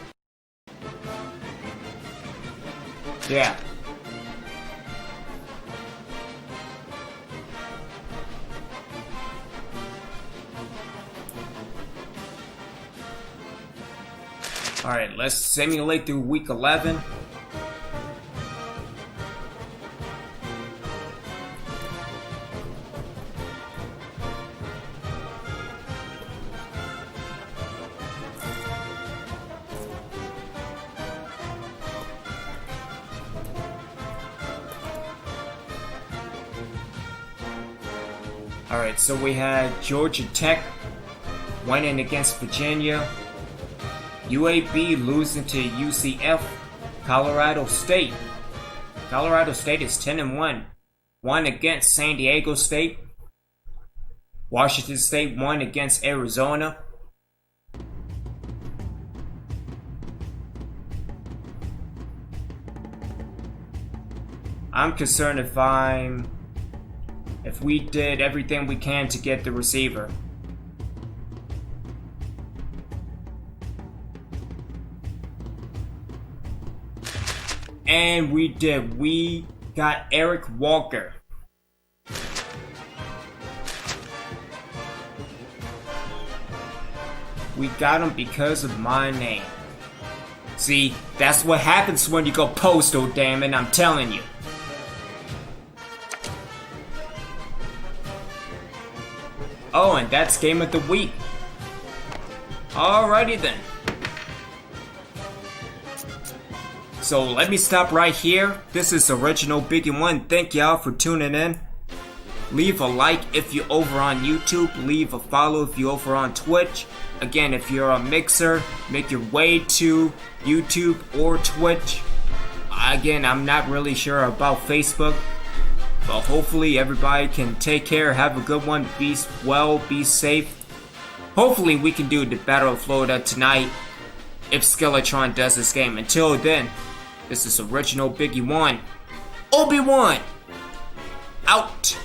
Yeah. Alright, let's simulate through week 11. Alright, so we had Georgia Tech winning against Virginia, UAB losing to UCF, Colorado State. Colorado State is 10-1, won against San Diego State. Washington State won against Arizona. I'm concerned if we did everything we can to get the receiver. And we did. We got Eric Walker. We got him because of my name. See, that's what happens when you go postal, damn it, I'm telling you. Oh, and that's game of the week. Alrighty then. So let me stop right here. This is Original Biggie One. Thank y'all for tuning in. Leave a like if you're over on YouTube. Leave a follow if you're over on Twitch. Again, if you're a mixer, make your way to YouTube or Twitch. Again, I'm not really sure about Facebook. But hopefully everybody can take care, have a good one, be well, be safe. Hopefully we can do the Battle of Florida tonight if Skeletron does this game. Until then, this is Original Biggie One. Obi-Wan! out.